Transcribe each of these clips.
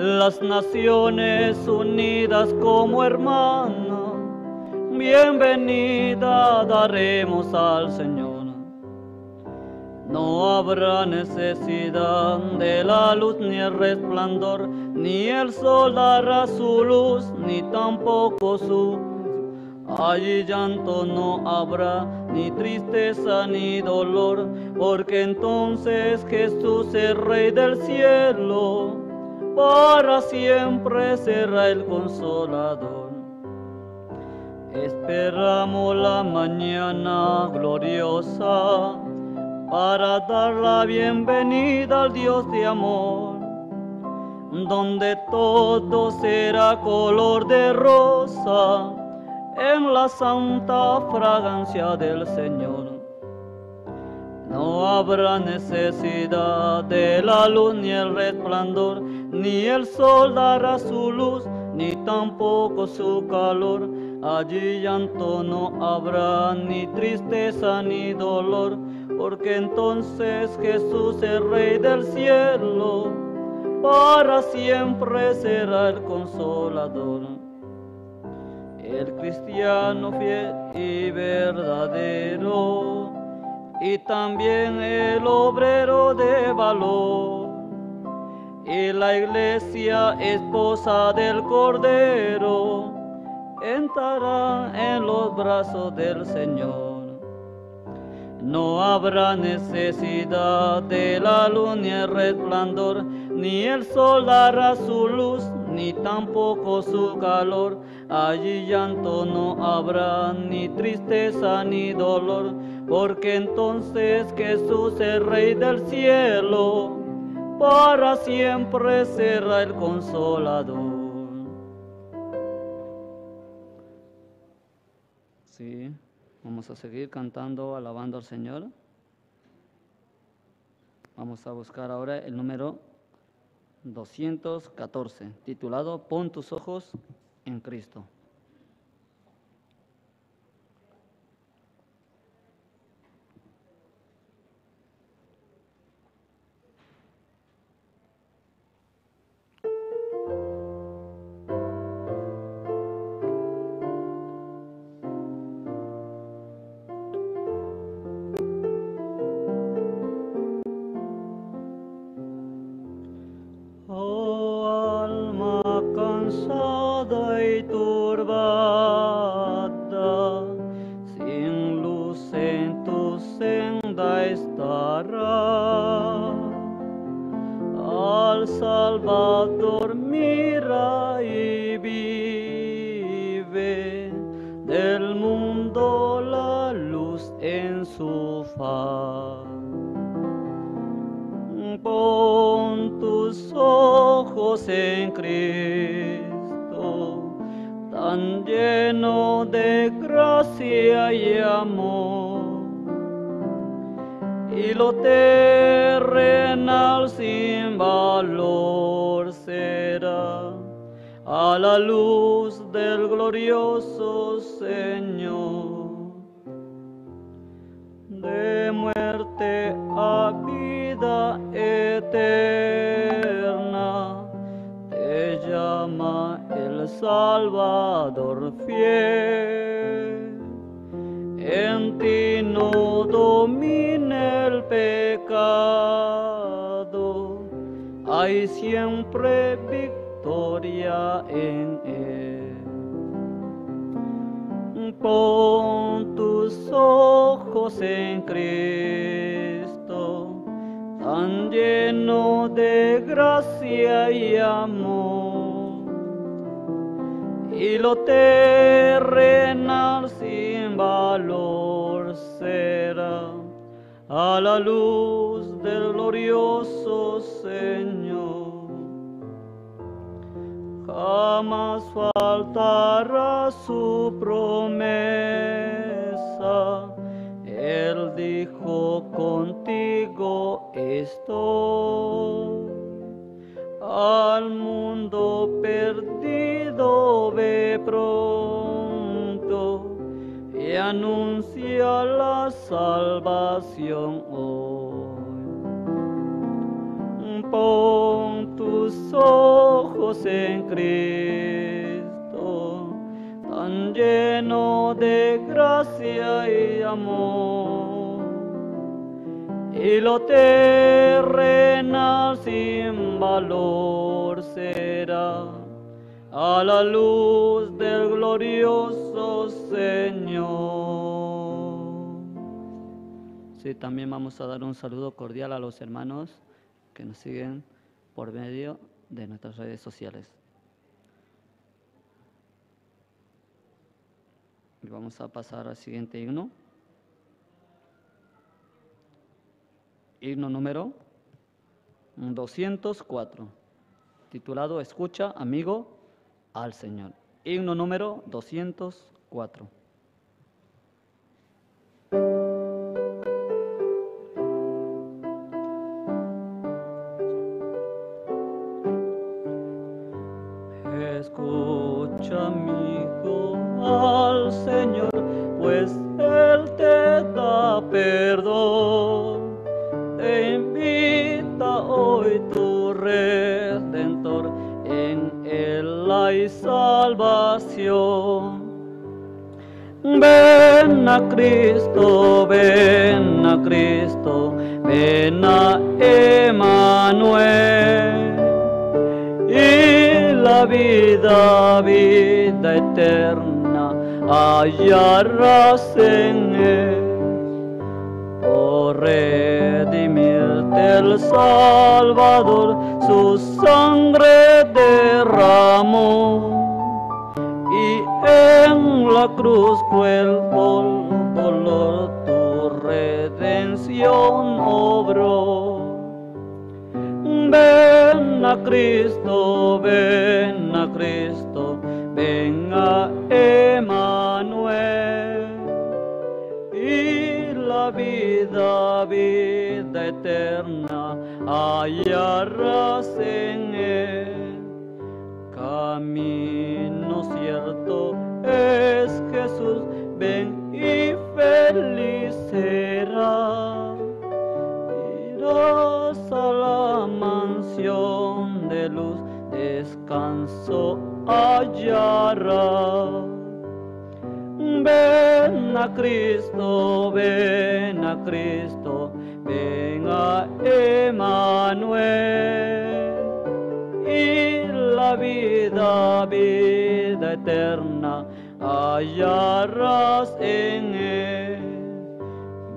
las naciones unidas como hermanas, bienvenida daremos al Señor. No habrá necesidad de la luz ni el resplandor, ni el sol dará su luz, ni tampoco su. Allí llanto no habrá, ni tristeza ni dolor, porque entonces Jesús es Rey del cielo, para siempre será el Consolador. Esperamos la mañana gloriosa, para dar la bienvenida al Dios de amor, donde todo será color de rosa, en la santa fragancia del Señor. No habrá necesidad de la luz ni el resplandor, ni el sol dará su luz, ni tampoco su calor. Allí llanto no habrá, ni tristeza ni dolor, porque entonces Jesús es Rey del cielo, para siempre será el Consolador. El cristiano fiel y verdadero, y también el obrero de valor, y la iglesia esposa del Cordero, entrará en los brazos del Señor. No habrá necesidad de la luz ni el resplandor, ni el sol dará su luz, ni tampoco su calor. Allí llanto no habrá, ni tristeza ni dolor, porque entonces Jesús es Rey del cielo, para siempre será el Consolador. Sí. Vamos a seguir cantando, alabando al Señor. Vamos a buscar ahora el número 214, titulado Pon tus ojos en Cristo. Cansada y turbada, sin luz en tu senda estará. Al Salvador mira y vive, del mundo la luz en su faz. Pon tus ojos en Cristo, tan lleno de gracia y amor, y lo terrenal sin valor será a la luz del glorioso Señor. De muerte a vida eterna te llama el Salvador fiel. En ti no domina el pecado, hay siempre victoria en él. Pon tus ojos en Cristo, tan lleno de gracia y amor, y lo terrenal sin valor será a la luz del glorioso Señor. Jamás faltará su promesa, Él dijo contigo estoy. Al mundo perdido ve pronto y anuncia la salvación hoy. Pon tus ojos Dios en Cristo, tan lleno de gracia y amor, y lo terrenal sin valor será a la luz del glorioso Señor. Sí, también vamos a dar un saludo cordial a los hermanos que nos siguen por medio de nuestras redes sociales. Y vamos a pasar al siguiente himno. Himno número 204, titulado Escucha, amigo, al Señor. Himno número 204. Escucha, amigo, al Señor, pues Él te da perdón. Te invita hoy tu Redentor, en Él hay salvación. Ven a Cristo, ven a Cristo, ven a Emmanuel. Y la vida, vida eterna, hallarás en Él. Por redimirte el Salvador, su sangre derramó, y en la cruz cruel dolor tu redención obró. Ven a Cristo, ven a Cristo, ven a Emmanuel. Y la vida, vida eterna, hallarás en Él. Camino cierto es Jesús, ven y feliz serás. Irás a la mansión de luz, descanso hallarás. Ven a Cristo, ven a Cristo, ven a Emmanuel. Y la vida, vida eterna, hallarás en Él.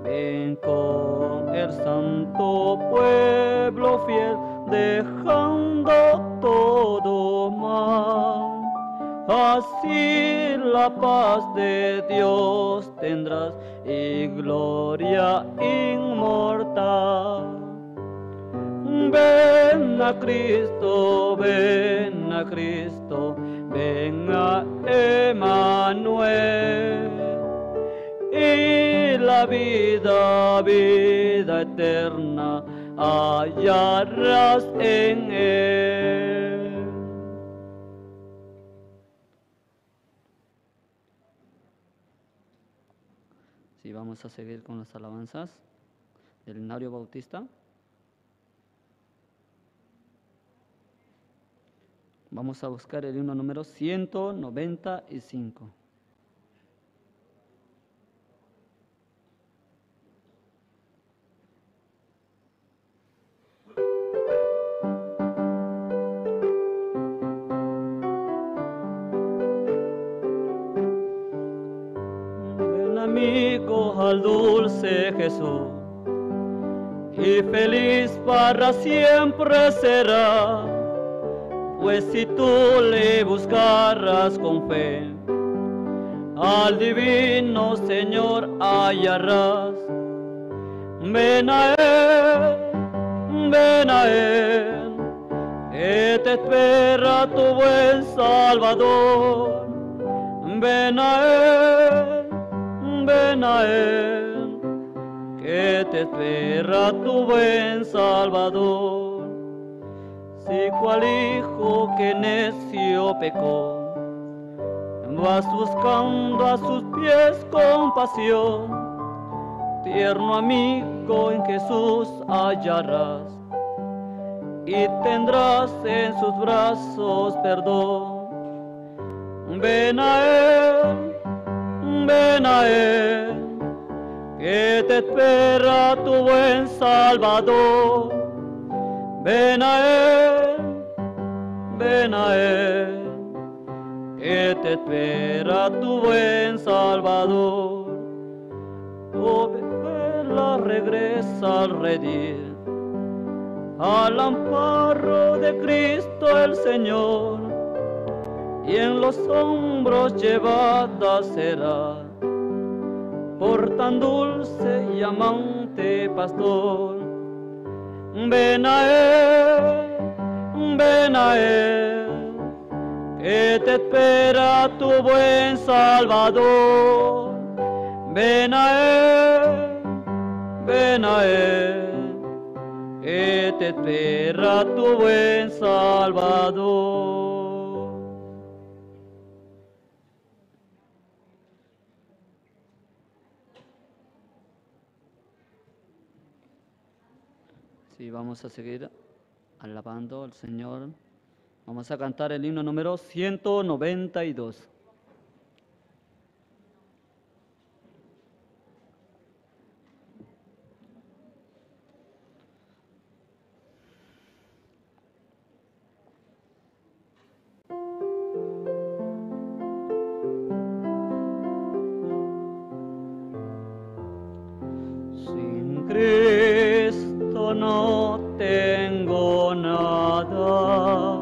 Ven con el santo pueblo fiel, dejando todo mal. Así la paz de Dios tendrás y gloria inmortal. Ven a Cristo, ven a Cristo, ven a Emmanuel. Y la vida, vida eterna, hallarás en Él. Sí, vamos a seguir con las alabanzas del Himnario Bautista. Vamos a buscar el himno número 195. Ven amigos al dulce Jesús, y feliz para siempre será. Pues si tú le buscaras con fe, al divino Señor hallarás. Ven a Él, que te espera tu buen Salvador. Ven a Él, que te espera tu buen Salvador. Si cual hijo que necio pecó, vas buscando a sus pies compasión, tierno amigo en Jesús hallarás. y tendrás en sus brazos perdón. Ven a Él, que te espera tu buen Salvador. Ven a Él, que te espera tu buen Salvador. Oveja regresa al redil, al amparo de Cristo el Señor, y en los hombros llevada será por tan dulce y amante pastor. Ven a Él, que te espera tu buen Salvador. Ven a Él, que te espera tu buen Salvador. Sí, vamos a seguir alabando al Señor. Vamos a cantar el himno número 192. Sin Cristo no tengo nada,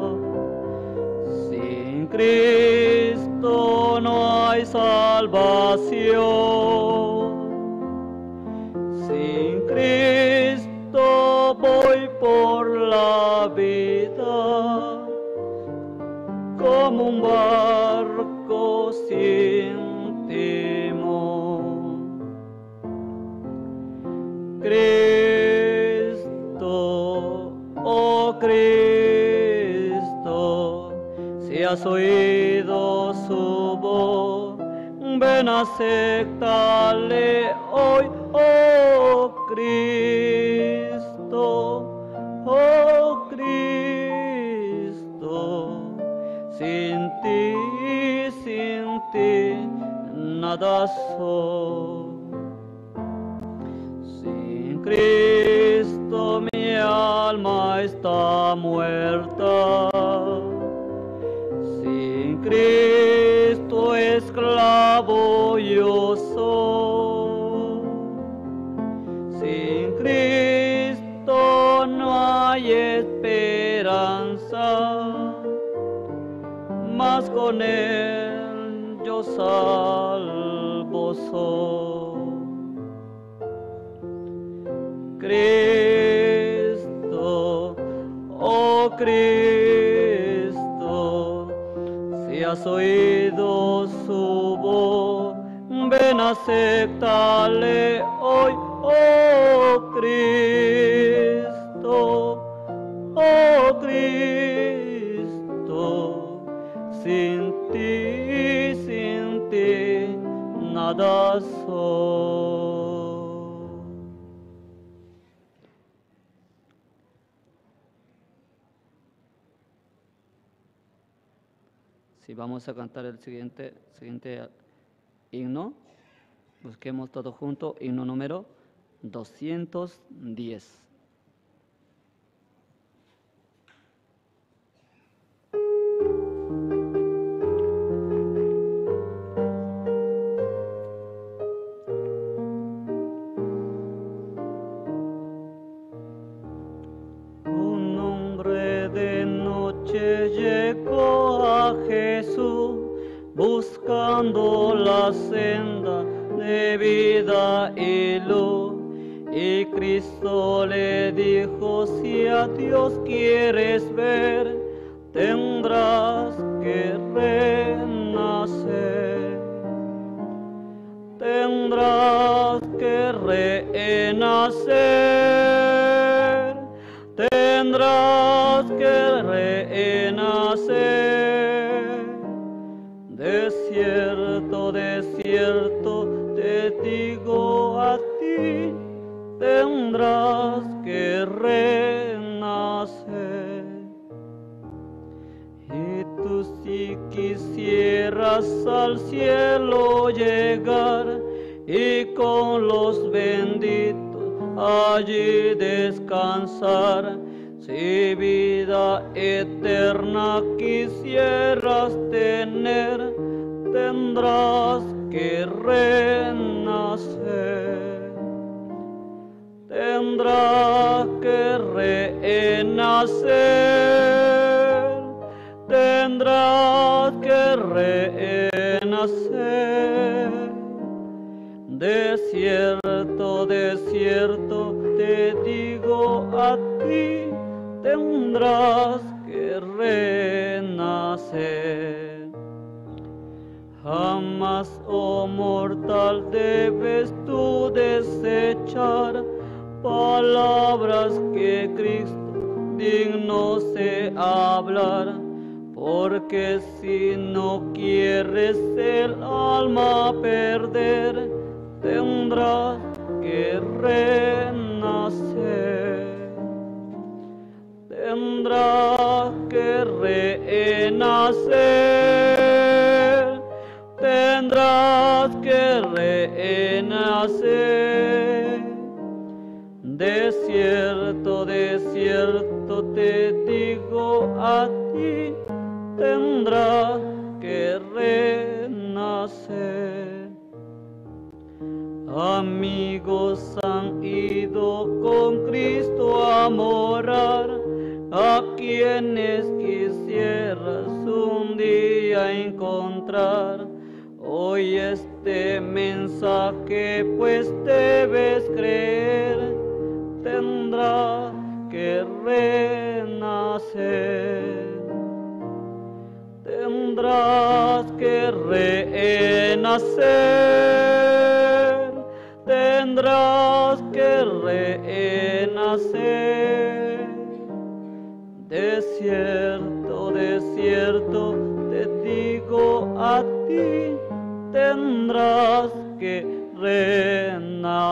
sin Cristo no hay salvación, sin Cristo voy por la vida como un barco sin timón. Cristo, oh Cristo, si has oído su voz, ven a aceptarle hoy, oh Cristo, oh Cristo. Sin ti, nada soy. Sin Cristo mi alma está muerta, sin Cristo esclavo yo soy, sin Cristo no hay esperanza, mas con Él yo salvo soy. Cristo, oh Cristo, si has oído su voz, ven a aceptarle hoy, oh Cristo, oh Cristo. Sin ti, nada soy. Si vamos a cantar el siguiente himno, busquemos todos juntos, himno número 210. Un hombre de noche llegó a Jesús buscando la senda de vida y luz, y Cristo le dijo: si a Dios quieres ver, tendrás que renacer, tendrás que renacer, tendrás que renacer. Desierto, desierto, te digo a ti, tendrás que renacer. Si quisieras al cielo llegar y con los benditos allí descansar, si vida eterna quisieras tener, tendrás que renacer. Tendrás que renacer. Tendrás que renacer. Desierto, desierto, te digo a ti, tendrás que renacer. Jamás, oh mortal, debes tú desechar palabras que Cristo digno se hablar, porque si no quieres el alma perder, tendrás que renacer. Tendrás que renacer. Tendrás que renacer. Desierto, desierto, te digo a ti, tendrás que renacer. Amigos han ido con Cristo a morar, a quienes quisieras un día encontrar. Hoy este mensaje pues debes creer, tendrás que renacer. Tendrás que renacer. Tendrás que renacer. Desierto, desierto, te digo a ti, tendrás que renacer.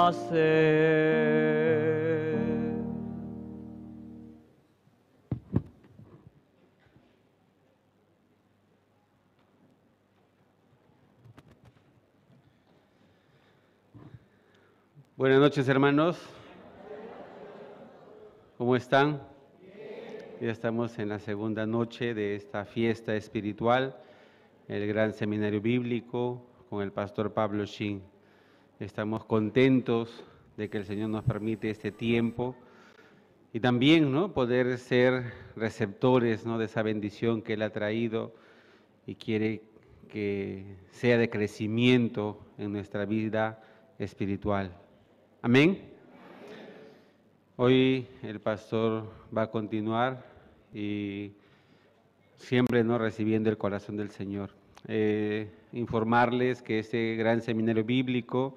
Buenas noches, hermanos. ¿Cómo están? Ya estamos en la segunda noche de esta fiesta espiritual, el Gran Seminario Bíblico, con el pastor Pablo Shin. Estamos contentos de que el Señor nos permite este tiempo y también, ¿no?, poder ser receptores, ¿no?, de esa bendición que Él ha traído y quiere que sea de crecimiento en nuestra vida espiritual. Amén. Hoy el pastor va a continuar y siempre, ¿no?, recibiendo el corazón del Señor. Informarles que este gran seminario bíblico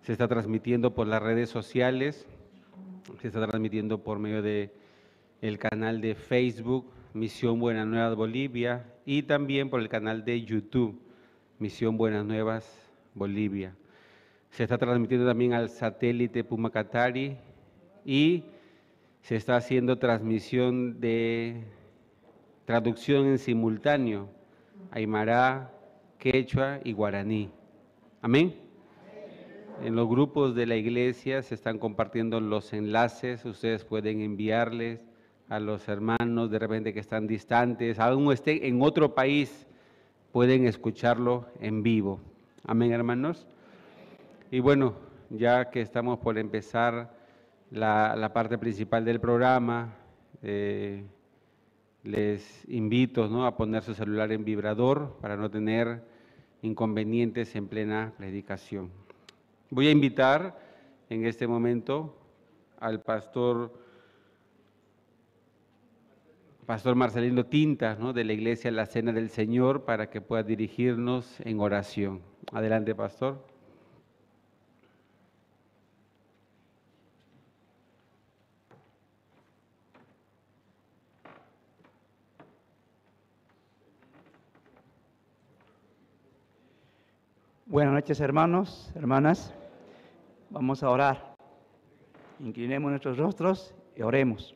se está transmitiendo por las redes sociales, se está transmitiendo por medio de el canal de Facebook Misión Buenas Nuevas Bolivia y también por el canal de YouTube Misión Buenas Nuevas Bolivia. Se está transmitiendo también al satélite Pumacatari y se está haciendo transmisión de traducción en simultáneo, Aymara, Quechua y Guaraní. Amén. En los grupos de la iglesia se están compartiendo los enlaces, ustedes pueden enviarles a los hermanos de repente que están distantes, aún estén en otro país, pueden escucharlo en vivo. Amén, hermanos. Y bueno, ya que estamos por empezar la parte principal del programa, les invito, ¿no?, a poner su celular en vibrador para no tener inconvenientes en plena predicación. Voy a invitar en este momento al pastor Marcelino Tinta, ¿no?, de la Iglesia La Cena del Señor, para que pueda dirigirnos en oración. Adelante, pastor. Buenas noches, hermanos, hermanas. Vamos a orar. Inclinemos nuestros rostros y oremos.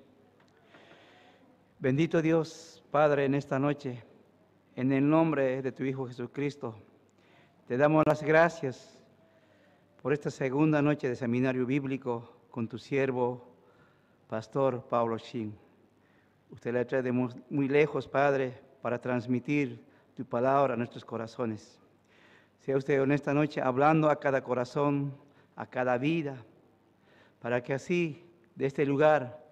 Bendito Dios, Padre, en esta noche en el nombre de tu Hijo Jesucristo, te damos las gracias por esta segunda noche de seminario bíblico con tu siervo, Pastor Pablo Shin. Usted la trae de muy lejos, Padre, para transmitir tu palabra a nuestros corazones. Sea usted en esta noche hablando a cada corazón, a cada vida, para que así, de este lugar,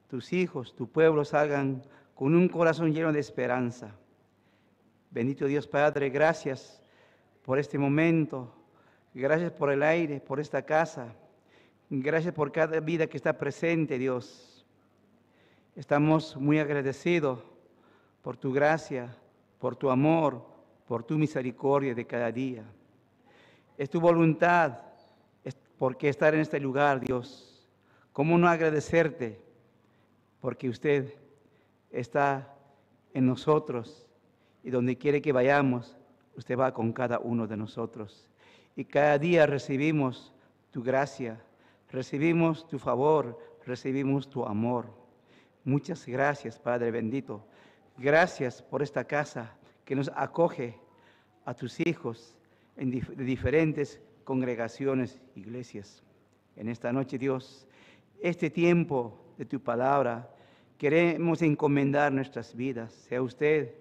tus hijos, tu pueblo salgan con un corazón lleno de esperanza. Bendito Dios Padre, gracias por este momento, gracias por el aire, por esta casa, gracias por cada vida que está presente, Dios. Estamos muy agradecidos por tu gracia, por tu amor, por tu misericordia de cada día. Es tu voluntad, porque estar en este lugar, Dios. ¿Cómo no agradecerte? Porque usted está en nosotros y donde quiere que vayamos, usted va con cada uno de nosotros. Y cada día recibimos tu gracia, recibimos tu favor, recibimos tu amor. Muchas gracias, Padre bendito. Gracias por esta casa que nos acoge a tus hijos de diferentes congregaciones, iglesias. En esta noche, Dios, este tiempo de tu palabra, queremos encomendar nuestras vidas. Sea usted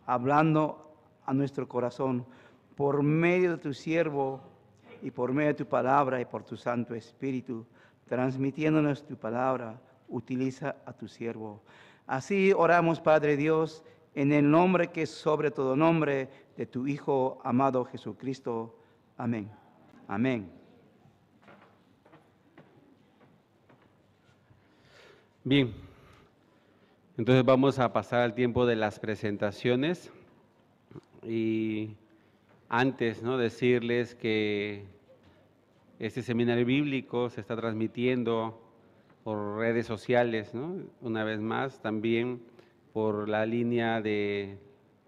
hablando a nuestro corazón por medio de tu siervo y por medio de tu palabra y por tu Santo Espíritu, transmitiéndonos tu palabra. Utiliza a tu siervo. Así oramos, Padre Dios, en el nombre que es sobre todo nombre de tu Hijo amado Jesucristo. Amén. Amén. Bien, entonces vamos a pasar al tiempo de las presentaciones y antes, ¿no?, decirles que este seminario bíblico se está transmitiendo por redes sociales, ¿no?, una vez más, también por la línea de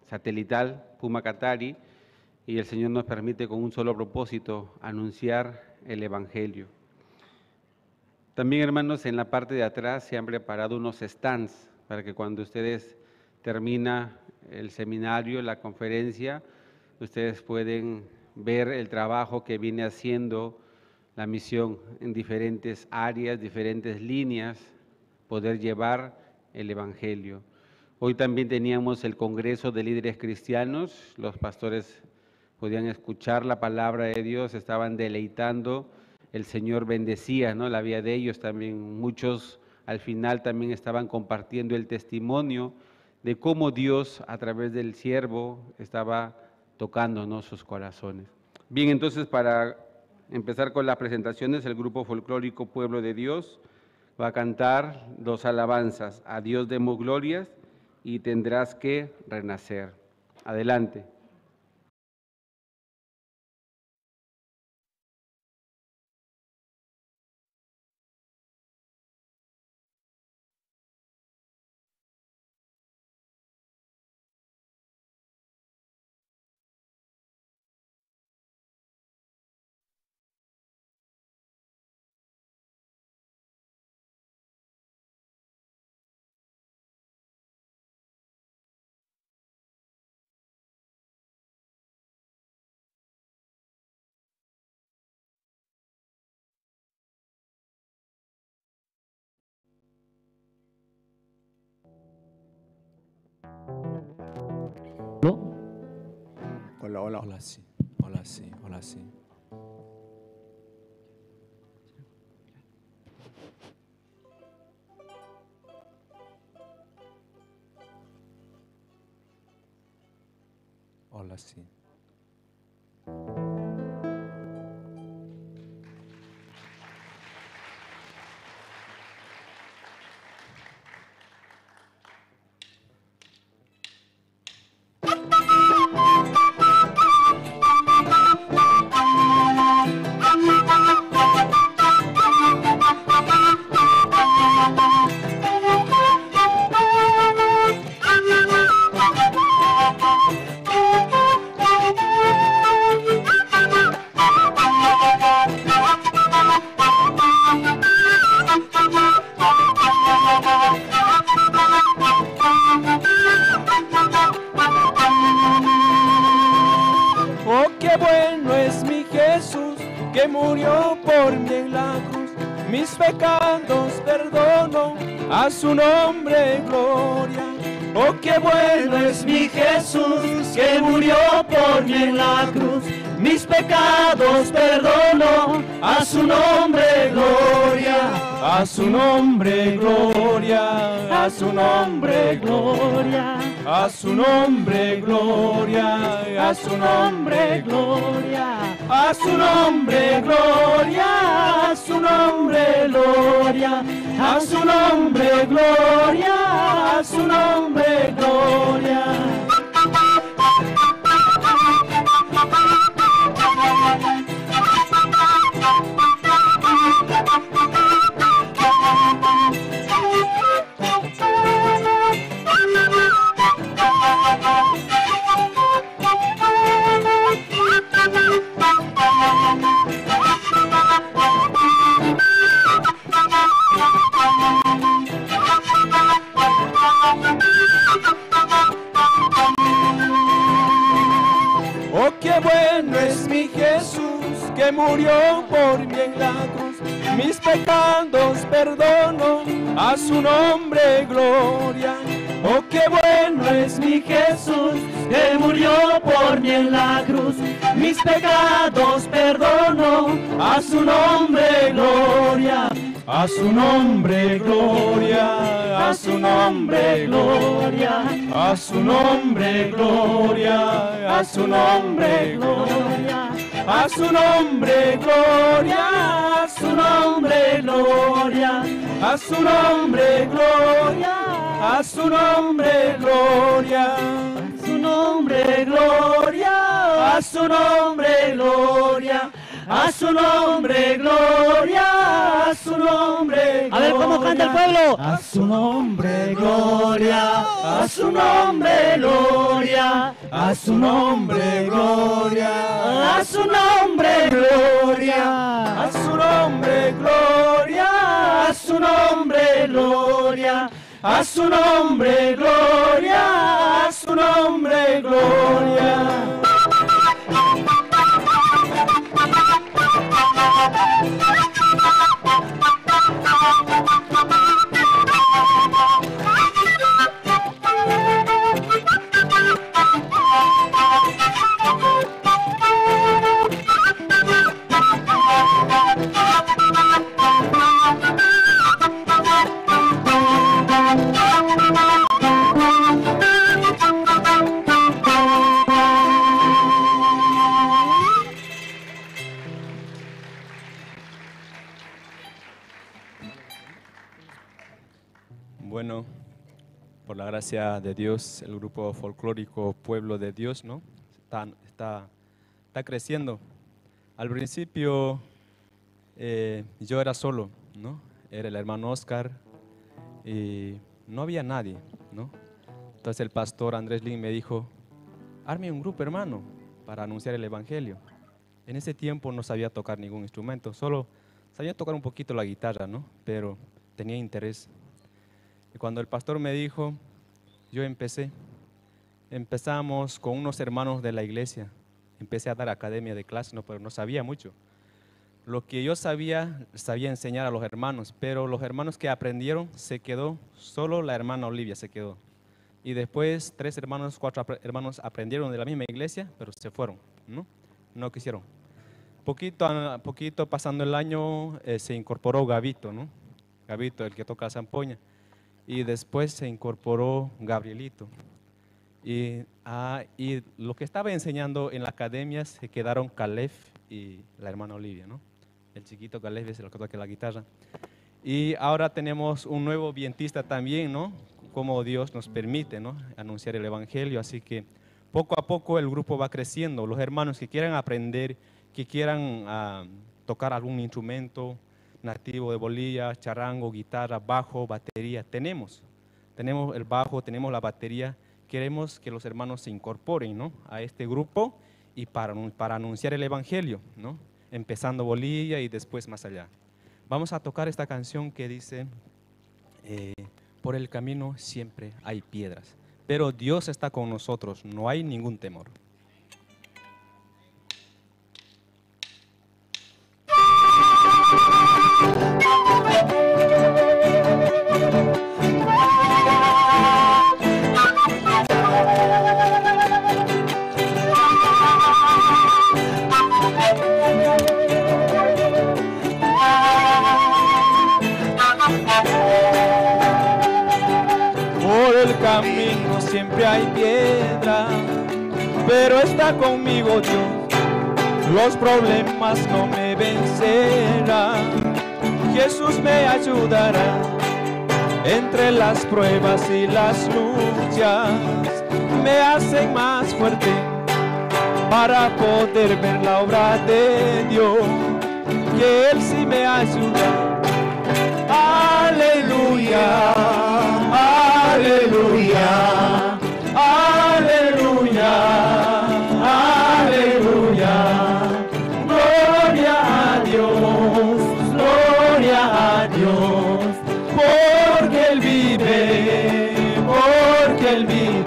satelital Puma Katari, y el Señor nos permite con un solo propósito, anunciar el Evangelio. También, hermanos, en la parte de atrás se han preparado unos stands para que cuando ustedes termina el seminario, la conferencia, ustedes pueden ver el trabajo que viene haciendo la misión en diferentes áreas, diferentes líneas, poder llevar el Evangelio. Hoy también teníamos el Congreso de Líderes Cristianos, los pastores podían escuchar la palabra de Dios, estaban deleitando, el Señor bendecía, ¿no?, la vida de ellos también. Muchos al final también estaban compartiendo el testimonio de cómo Dios a través del siervo estaba tocando, ¿no?, sus corazones. Bien, entonces para empezar con las presentaciones, el grupo folclórico Pueblo de Dios va a cantar dos alabanzas: A Dios demos glorias y Tendrás que renacer. Adelante. Hola, hola. Hola, sí. Hola, sí. Hola, sí. Hola, sí. que murió por mí en la cruz. Mis pecados perdono, a su nombre gloria. Oh, qué bueno es mi Jesús, que murió por mí en la cruz. Mis pecados perdono, a su nombre gloria. A su nombre gloria, a su nombre gloria. A su nombre gloria, a su nombre gloria. A su nombre gloria, a su nombre gloria. A su nombre gloria, a su nombre gloria. Oh, qué bueno es mi Jesús, que murió por mí en la cruz. Mis pecados perdono, a su nombre gloria. Oh, qué bueno es mi Jesús, que murió por mí en la cruz. Mis pecados perdono, a su nombre gloria. A su nombre gloria, a su nombre gloria, a su nombre gloria, a su nombre gloria, a su nombre gloria, a su nombre gloria, a su nombre gloria, a su nombre gloria, a su nombre gloria, a su nombre gloria. A su nombre, gloria, a su nombre, gloria. A ver cómo canta el pueblo. A su nombre, gloria, a su nombre, gloria, a su nombre, gloria, a su nombre, gloria, a su nombre, gloria, a su nombre, gloria, a su nombre, gloria, a su nombre, gloria. Bueno, por la gracia de Dios, el grupo folclórico Pueblo de Dios, ¿no? Está creciendo. Al principio yo era solo, ¿no? Era el hermano Oscar y no había nadie, ¿no? Entonces el pastor Andrés Lin me dijo, arme un grupo, hermano, para anunciar el evangelio. En ese tiempo no sabía tocar ningún instrumento, solo sabía tocar un poquito la guitarra, ¿no? Pero tenía interés. Y cuando el pastor me dijo, yo empezamos con unos hermanos de la iglesia. Empecé a dar academia de clase, ¿no? Pero no sabía mucho. Lo que yo sabía enseñar a los hermanos, pero los hermanos que aprendieron se quedó, solo la hermana Olivia se quedó. Y después 3 hermanos, 4 hermanos aprendieron de la misma iglesia, pero se fueron, ¿no? No quisieron. Poquito a poquito, pasando el año, se incorporó Gabito, ¿no? Gabito, el que toca la zampoña. Y después se incorporó Gabrielito. Y lo que estaba enseñando en la academia se quedaron Caleb y la hermana Olivia, ¿no? El chiquito Caleb es el que toca la guitarra. Y ahora tenemos un nuevo vientista también, ¿no? Como Dios nos permite, ¿no? Anunciar el evangelio. Así que poco a poco el grupo va creciendo. Los hermanos que quieran aprender, que quieran tocar algún instrumento nativo de Bolivia, charango, guitarra, bajo, batería, tenemos el bajo, tenemos la batería. Queremos que los hermanos se incorporen, ¿no? A este grupo y para anunciar el evangelio, ¿no? Empezando Bolivia y después más allá. Vamos a tocar esta canción que dice, por el camino siempre hay piedras, pero Dios está con nosotros, no hay ningún temor. Por el camino siempre hay piedra, pero está conmigo Dios. Los problemas no me vencerán. Jesús me ayudará entre las pruebas y las luchas. Me hacen más fuerte para poder ver la obra de Dios, que Él sí me ayuda. Aleluya, aleluya, aleluya, aleluya. Gloria a Dios, gloria a Dios, porque Él vive, porque Él vive.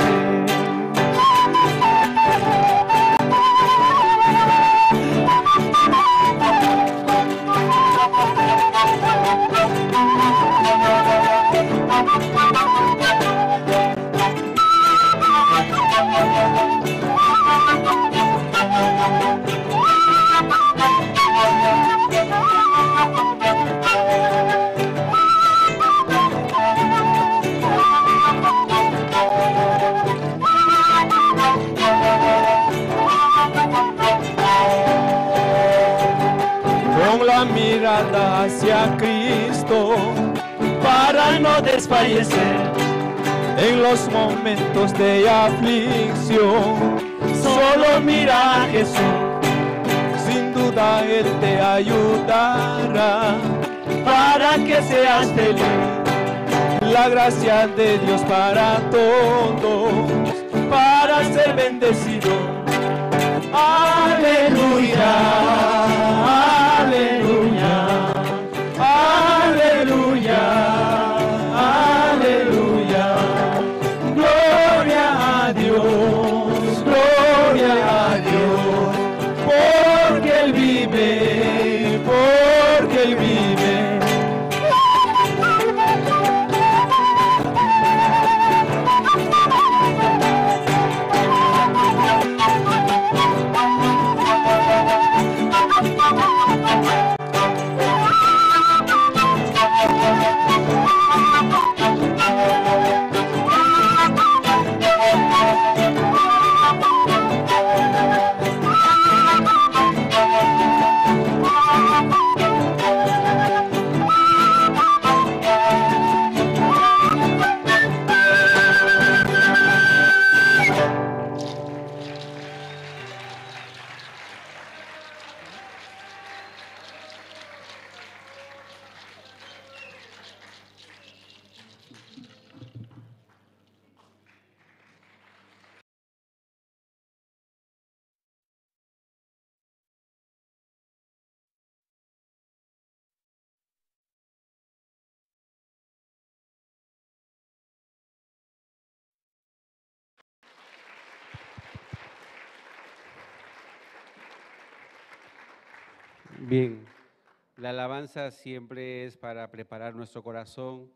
Con la mirada hacia Cristo, para no desfallecer en los momentos de aflicción. Solo mira a Jesús, sin duda Él te ayudará para que seas feliz. La gracia de Dios para todos, para ser bendecido. Aleluya, aleluya, aleluya, aleluya. Gloria a Dios, gloria a Dios, porque Él vive, porque Él vive. Bien, la alabanza siempre es para preparar nuestro corazón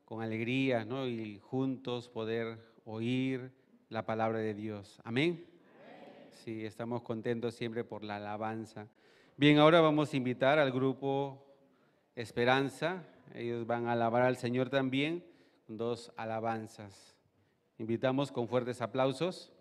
con alegría, ¿no? Y juntos poder oír la palabra de Dios. Amén. Sí, estamos contentos siempre por la alabanza. Bien, ahora vamos a invitar al grupo Esperanza. Ellos van a alabar al Señor también con 2 alabanzas. Invitamos con fuertes aplausos.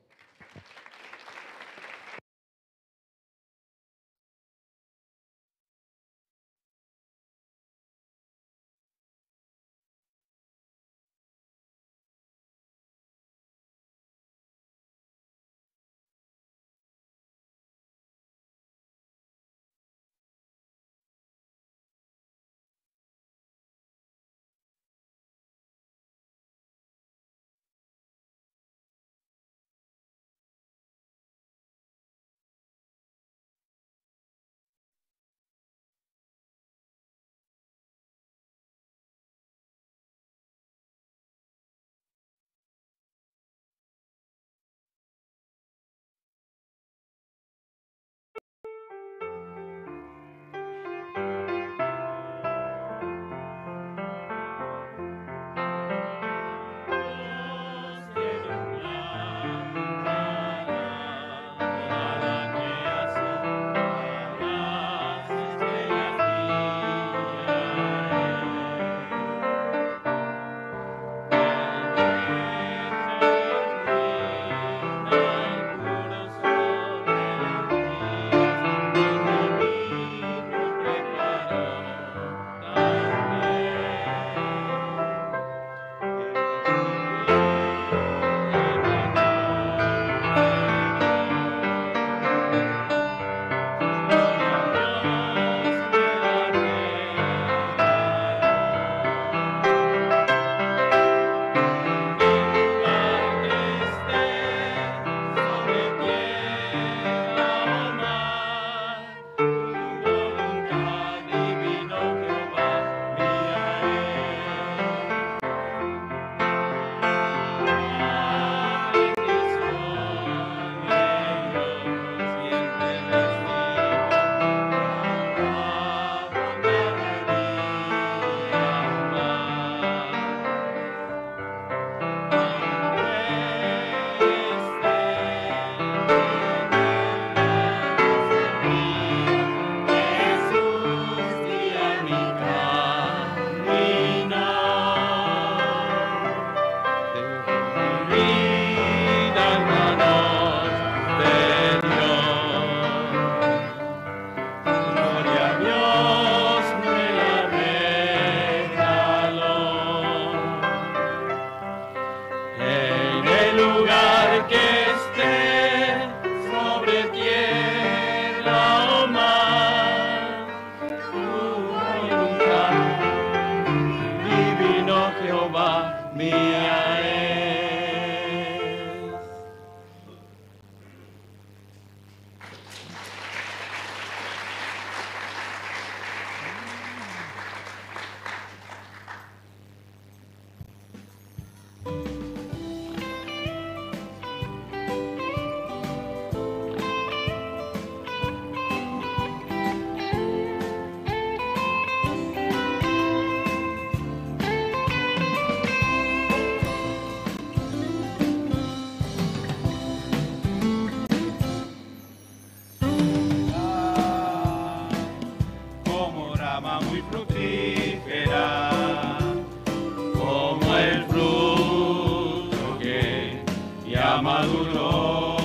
ya maduró.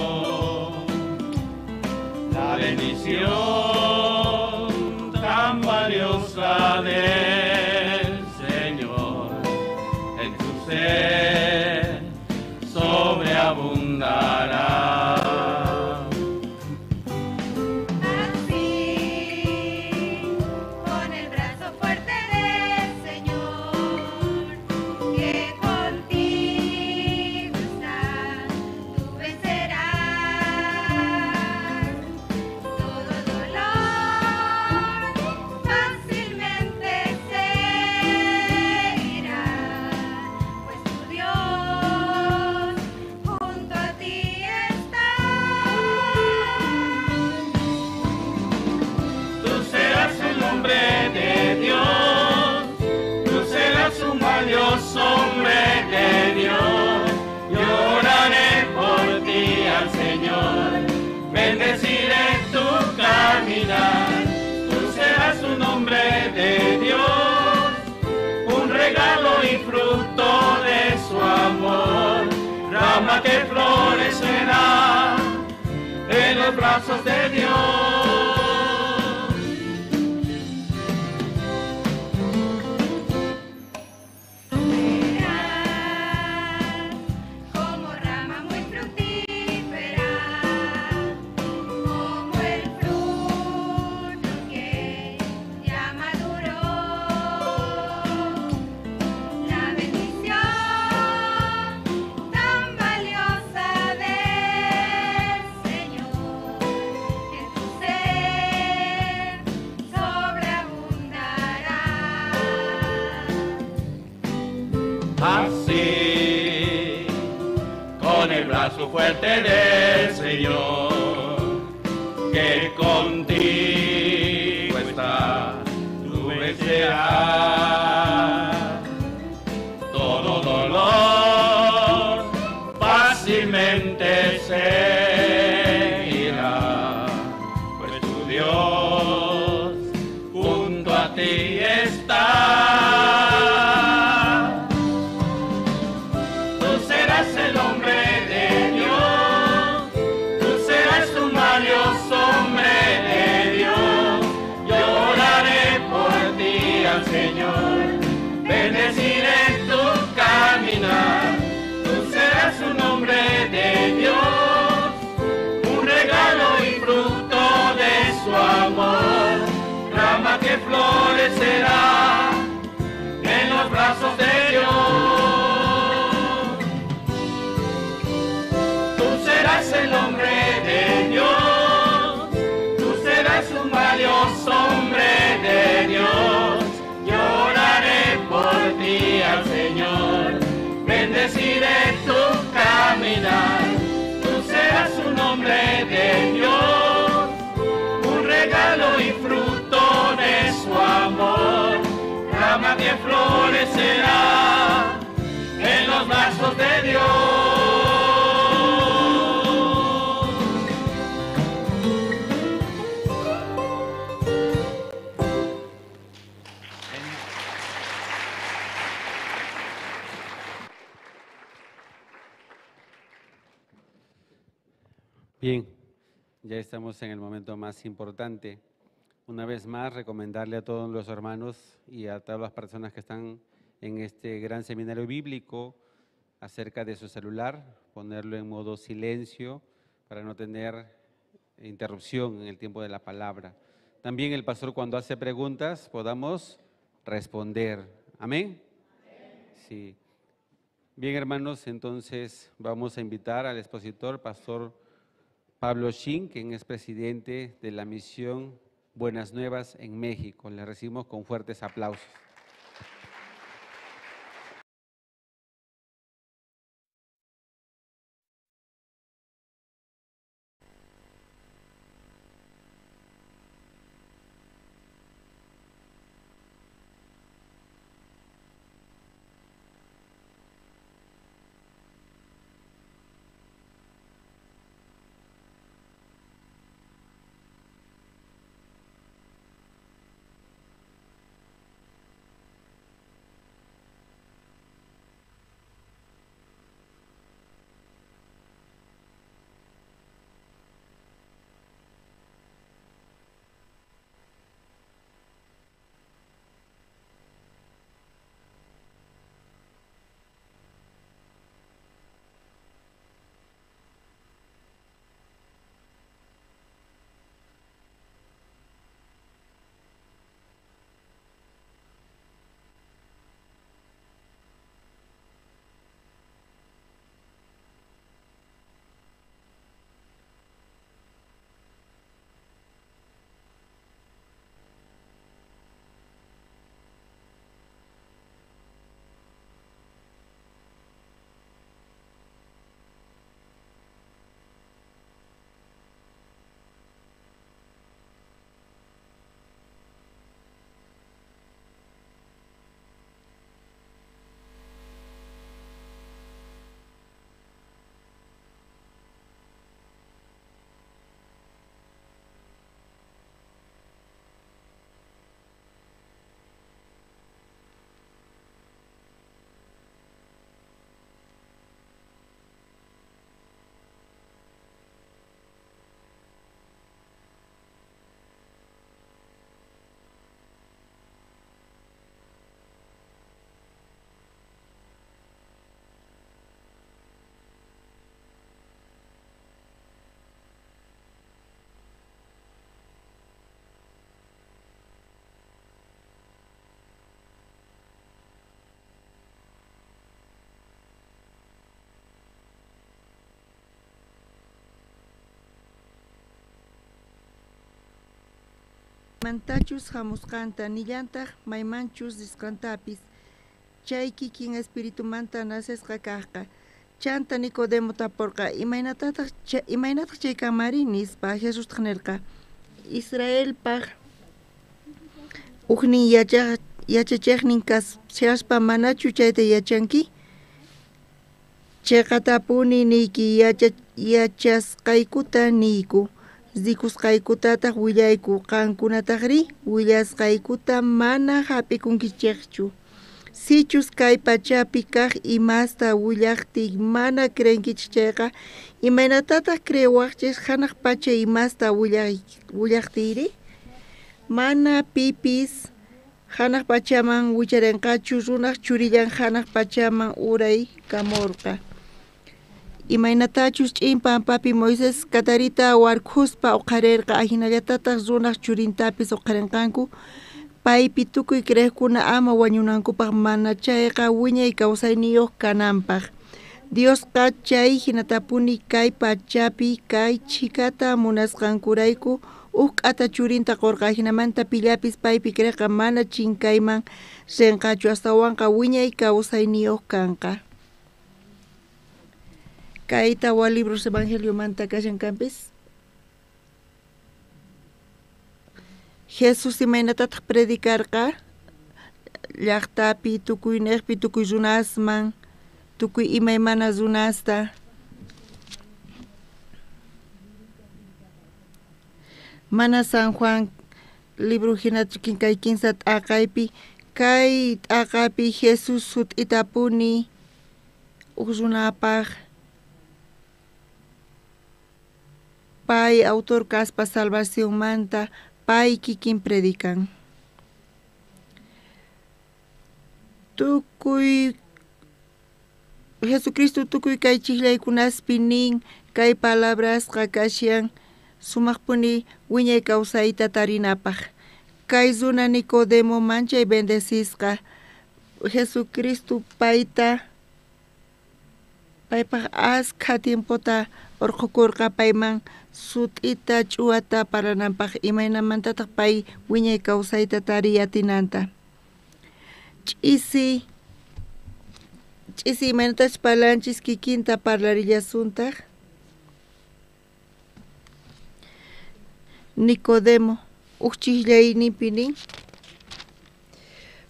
La bendición tan valiosa del Señor en tu ser sobreabundará. Hombre de Dios, lloraré por ti al Señor, bendeciré tu caminar. Tú serás un hombre de Dios, un regalo y fruto de su amor, rama que florecerá en los brazos de Dios. Así, con el brazo fuerte del Señor, que contigo está, tú vencerás todo dolor, fácilmente se irá, pues tu Dios junto a ti está. El hombre de Dios, tú serás un valioso hombre de Dios, lloraré por ti al Señor, bendeciré tu caminar. Tú serás un hombre de Dios, un regalo y fruto de su amor, rama que florecerá en los brazos de Dios. El hombre de Dios, tú serás un valioso hombre de Dios, lloraré por ti al Señor, bendeciré tu caminar. Tú serás un hombre de Dios, un regalo y fruto de su amor, rama que florecerá en los brazos de Dios. Bien, ya estamos en el momento más importante. Una vez más, recomendarle a todos los hermanos y a todas las personas que están en este gran seminario bíblico acerca de su celular, ponerlo en modo silencio para no tener interrupción en el tiempo de la palabra. También el pastor, cuando hace preguntas, podamos responder. ¿Amén? Sí. Bien, hermanos, entonces vamos a invitar al expositor, pastor Pablo Shin, quien es presidente de la misión Buenas Nuevas en México. Le recibimos con fuertes aplausos. Mantachus hamuscanta nillantaq maymanchus discantapis chay kikin espíritu manta nasesqa kaqqa chanta Nicodemo taporqa imaynataq chay kamarinispa Jesús nirqa Israelpaq uqnin yachachiqnin kashaspa manachu chayta yachanki chayqa tapuni niyki yachasqaykuta niyku zikusqaykutataq willayku qankunataqri willasqaykuta mana hap'ikunkichikchu sichus kay pachapi kaq imasta willaqti mana creenkichik chayqa imaynatataq crewaqchis hanaq pacha imasta willaqtiyri mana pipis hanaq pachaman wicharinqachu runaq churillan hanaq pachaman uray kamurqa imaynatachus ch'inpampapi Moisés katarita warkhuspa uqarirqa ahinallatataq runaq churintapis uqarinqanku paypi tukuy creqkuna ama wañunankupaq mana chayqa wiñay kawsayniyuq kananpaq Diosqa chay hinatapuni kay pachapi kay chikata munasqankurayku k'ata churinta qurqa hinamanta pillapis paypi creqqa mana chinkayman rinqachu astawanqa wiñay kawsayniyuq kanqa kay tawa libros evangeliomanta kashankanpis Jesús imaynatataq predikarqa llaqtapi tukuyniypi tukuy runasman tukuy imaymana runasta mana San Juan libro hinachikin kay kinsa t'aqaypi kay t'aqapi Jesús sut'itapuni runapaq pay autor kaspa salvación manta pay kikin predikan tukuy Jesucristo tukuy kay chiklaykunaspi nin kay palabras kashan sumaqpuni wiñay kawsayta tarinapaq kay runa Nicodemo manchay bendecishqa Jesucristo paypaq askha tiempota urqukurqa payman sut'ita ch'uwata parananpaq imaynamantataq pay wiñay kawsayta tariyatinanta ch'isi imaynatash palanchis kikinta parlarillashuntaq Nicodemo chiklayninpi nin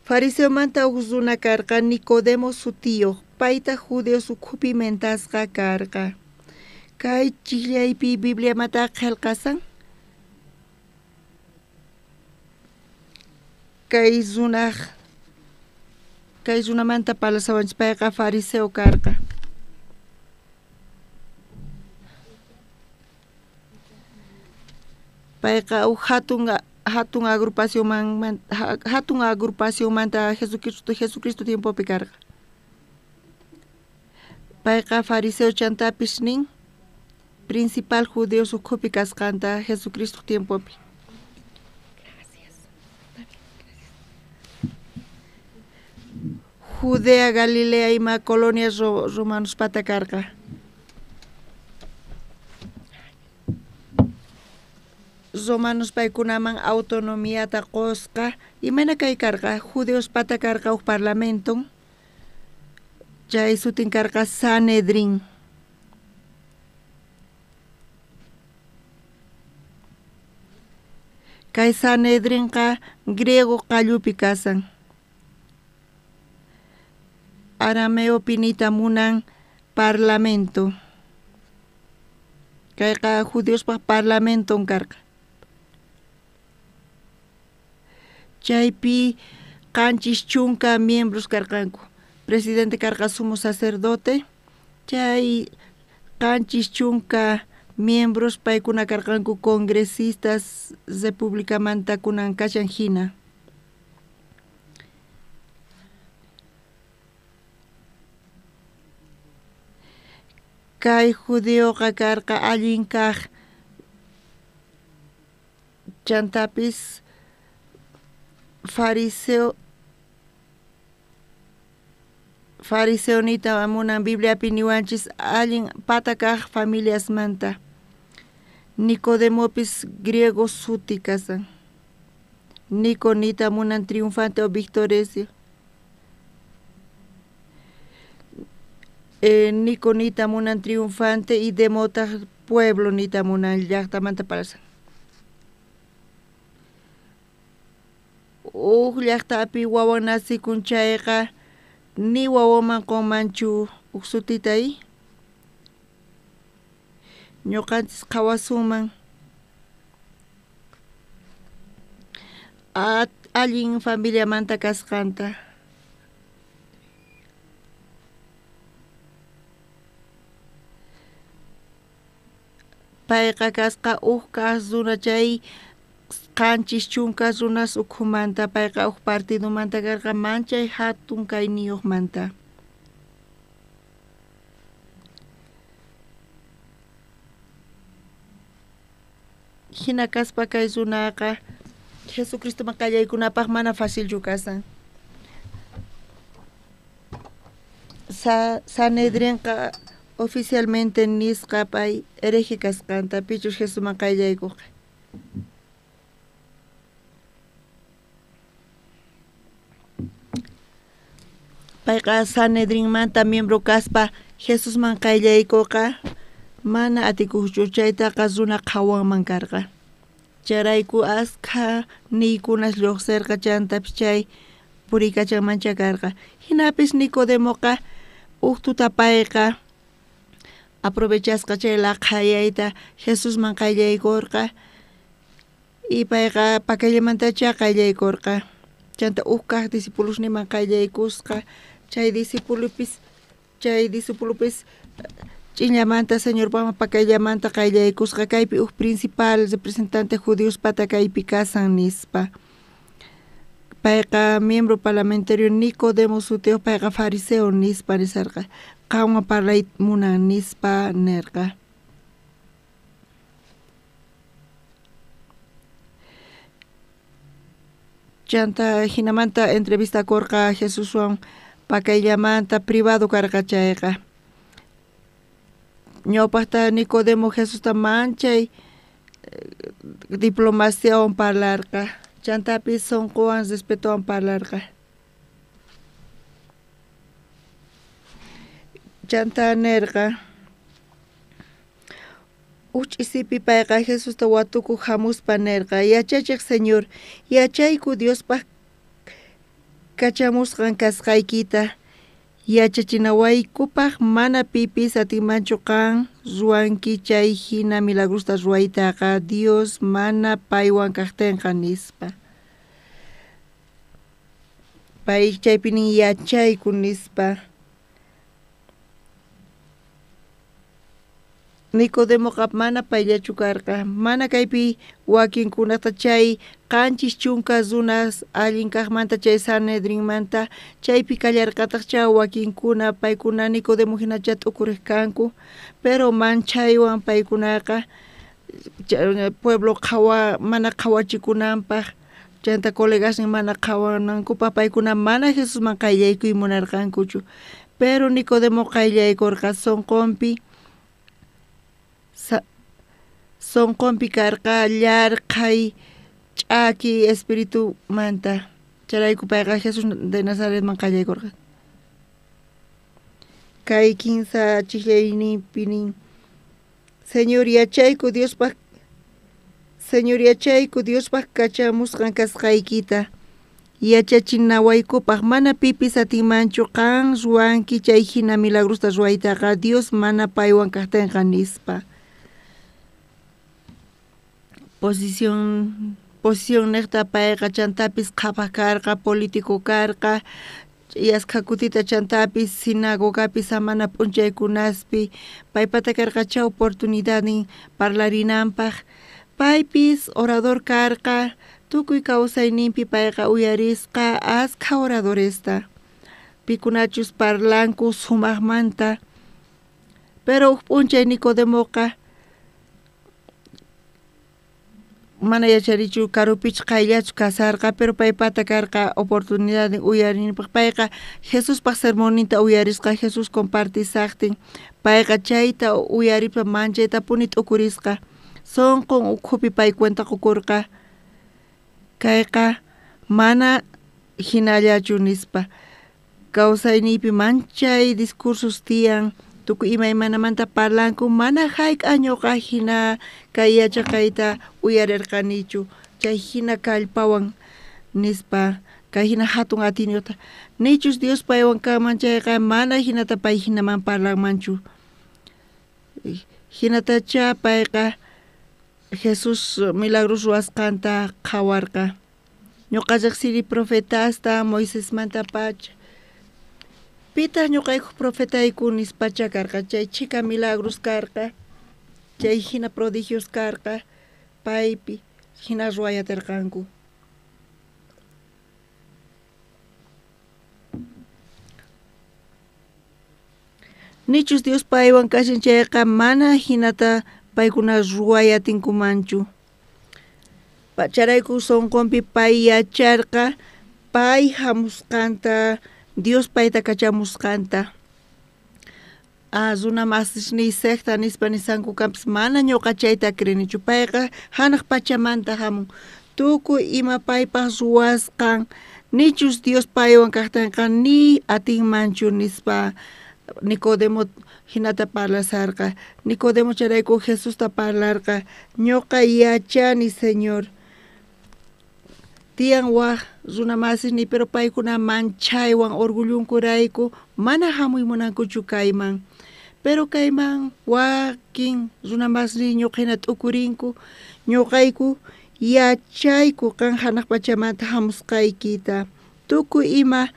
fariseomanta runa karqa Nicodemo sutiyuq payta judeos ukhupi mentasqa karqa kay chiklaypi Bibliamanta qillqasan kay runamanta parlasawanchis payqa fariseo karqa payqa hatun agrupacionmanta Jesucristo tiempopi karqa payqa fariseo chantapis nin principal judeos ukhupi kasqanta Jesucristo tiempopi Judea, Galilea ima colonias romanos pata karqa romanos paykunaman autonomiata qosqa imana kay karqa judeos pata karqa parlamento chay sutin karqa Sanedrin kay Sanedrinqa griego qallupi kasan arameo pinita munan parlamento kayqa judeospaq parlamenton karqa chaypi qanchis chunka miembros karqanku presidente karqa sumo sacerdote chay qanchis chunka miembros paykuna karqanku congresistas republicamanta kunan kashan hina kay judeoqa karqa allin kaq chantapis fariseonita munan Bibliapi niwanchis allin pata kaq familiasmanta Nicodemopis griego suti kasan Nico nita munan triunfante o victoresio. Nico nita munan triunfante y demota pueblo nita munan llaqtamanta parasa. Llaqtapi wawan nasi kunchayqa ni wawaman qomanchu uksutitay. Ñuqanchis qhawasuman allin familia manta kasqanta. Payqa kasqa kas runa chay qanchis chunkas runas ukhumanta payqa partido manta karqa manchay hatun kayniyuq manta. Hina kaspa kay runaqa Jesucristo makayaykunapaq mana fácil yukasan. Sanedrinqa oficialmente nisqa pay hereje kasqanta pichus Jesús makayaykuq. Payqa Sanedrin manta miembro kaspa Jesús makayaykuqa mana atikuchu chaytaqa runa qhawanman karqa. Charayku askha niykunas lluqsirqa chantapish chay purikachanmancha karqa. Hinapis Nicodemoqa tuta payqa aprovechasqa chay laqhayayta Jesusman qayllaykurqa y payqa pakayllamantacha qayllaykurqa. Chanta kaq discípulosniman qayllaykusqa chay discípulopis ch'illamanta Señor Pama pakaylamanta qayllaykusqa kaypi principal representante judíos pata kaypi kasan nispa. Payqa miembro parlamentario Nicodemo suteo payqa fariseo nispa nisarqa. Qanwa parlay munan nispa nerqa. Chanta hinamanta entrevista korqa Jesuswan pakaylamanta privado karqa chayqa. Ñawpaqta Nicodemo Jesusta manchay diplomaciawan parlarqa. Chantapis sonqowan respetuwan parlarqa. Chanta nerqa. Uch'isipi payqa Jesusta watukuq hamuspa nerqa. Yachachiq Señor, yachayku Diospaq kachamusqan kasqaykita. Yachachinawaykupaq mana pipis atimanchu qan ruwanki chay hina milagrosta ruwaytaqa Dios mana paywan kaqtinqa nispa. Pay chaypinin yachayku nispa. Nicodemoqa mana payllachu karqa. Mana kaypi wakinkunata chay qanchis chunkas runas allin kaqmanta chay Sanedrinmanta chaypi kallarqataqcha wakinkuna paykuna Nicodemo hinacha t'ukuriq kanku pero manchaywan paykunaqa pueblo mana qhawachikunanpaq chanta colegasnin mana qhawanankupa paykuna mana Jesusman qayllaykuy munarqankuchu pero Nicodemo qayllaykurqa sonqonpi karqa llarqay ch'aki espíritu manta charayku payqa Jesús de Nazaretman qallaykurqa. Kay kinsa chikllaynipinin Señor yachayku Diospaq kachamusqan kasqaykita yachachinawaykupaq mana pipis atinmanchu qan ruwanki chay hina milagrosta ruwaytaqa Dios mana paywan kaqtinqa nispa. Posición necta payqa chantapis qhapaq karqa político karqa yasqa kutita chantapis sinagogapis samana p'unchaykunaspi paypata karqacha oportunidadin parlarinanpaq paypis orador karqa tukuy kawsayninpi payqa uyarisqa asqa oradoresta pikunachus parlanku sumaqmanta pero p'unchay Nicodemoqa mana yacharichu karupich qayllachu kasarqa pero paypata karqa oportunidad uyarinipaq payqa Jesuspaq sermoninta uyarisqa Jesús compartisaqtin payqa chayta uyaripa manchayta puni t'ukurisqa sonqon ukhupi pay cuenta qukurqa kayqa mana hinallachu nispa kawsaynipi manchay discursos tiyan tukuy imaymanamanta parlanku mana hayk'añuqa hina kay yachaqayta uyarirqanichu chay hina kallpawan nispa kay hina hatun atiniota nichus Dios paywan kanman chayqa mana hinata pay hinaman parlanmanchu hinatacha payqa Jesus milagros ruwasqanta qhawarqa ñuqallaq siri profetasta Moisés manta pacha pita ñuqayku profetayku nispacha karqa chay chika milagros karqa chay hina prodigios karqa paypi hina ruwayatirqanku nichus Dios paywan kashan chayqa mana hinata paykuna ruwayatinkumanchu pacharayku sonqonpi pay yacharqa pay hamusqanta Dios payta kachamusqanta runa masishniy secta nispa nisanku kanpis mana ñuqa chayta krinichu payqa hanaq pachamanta hamun tukuy ima paypaq ruwasqan nichus Dios paywan kaqtanqa ni atinmanchu nispa Nicodemo hinata parlasarqa Nicodemo charayku Jesusta parlarqa ñuqa yachani Señor tiyan waq runa masisni pero paykuna manchaywan orgullunkurayku mana hamuy munankuchu kayman pero kayman wakin runa masisni ñuqhina t'ukurinku ñuqayku yachayku kan hanaq pachamanta hamusqaykita tukuy ima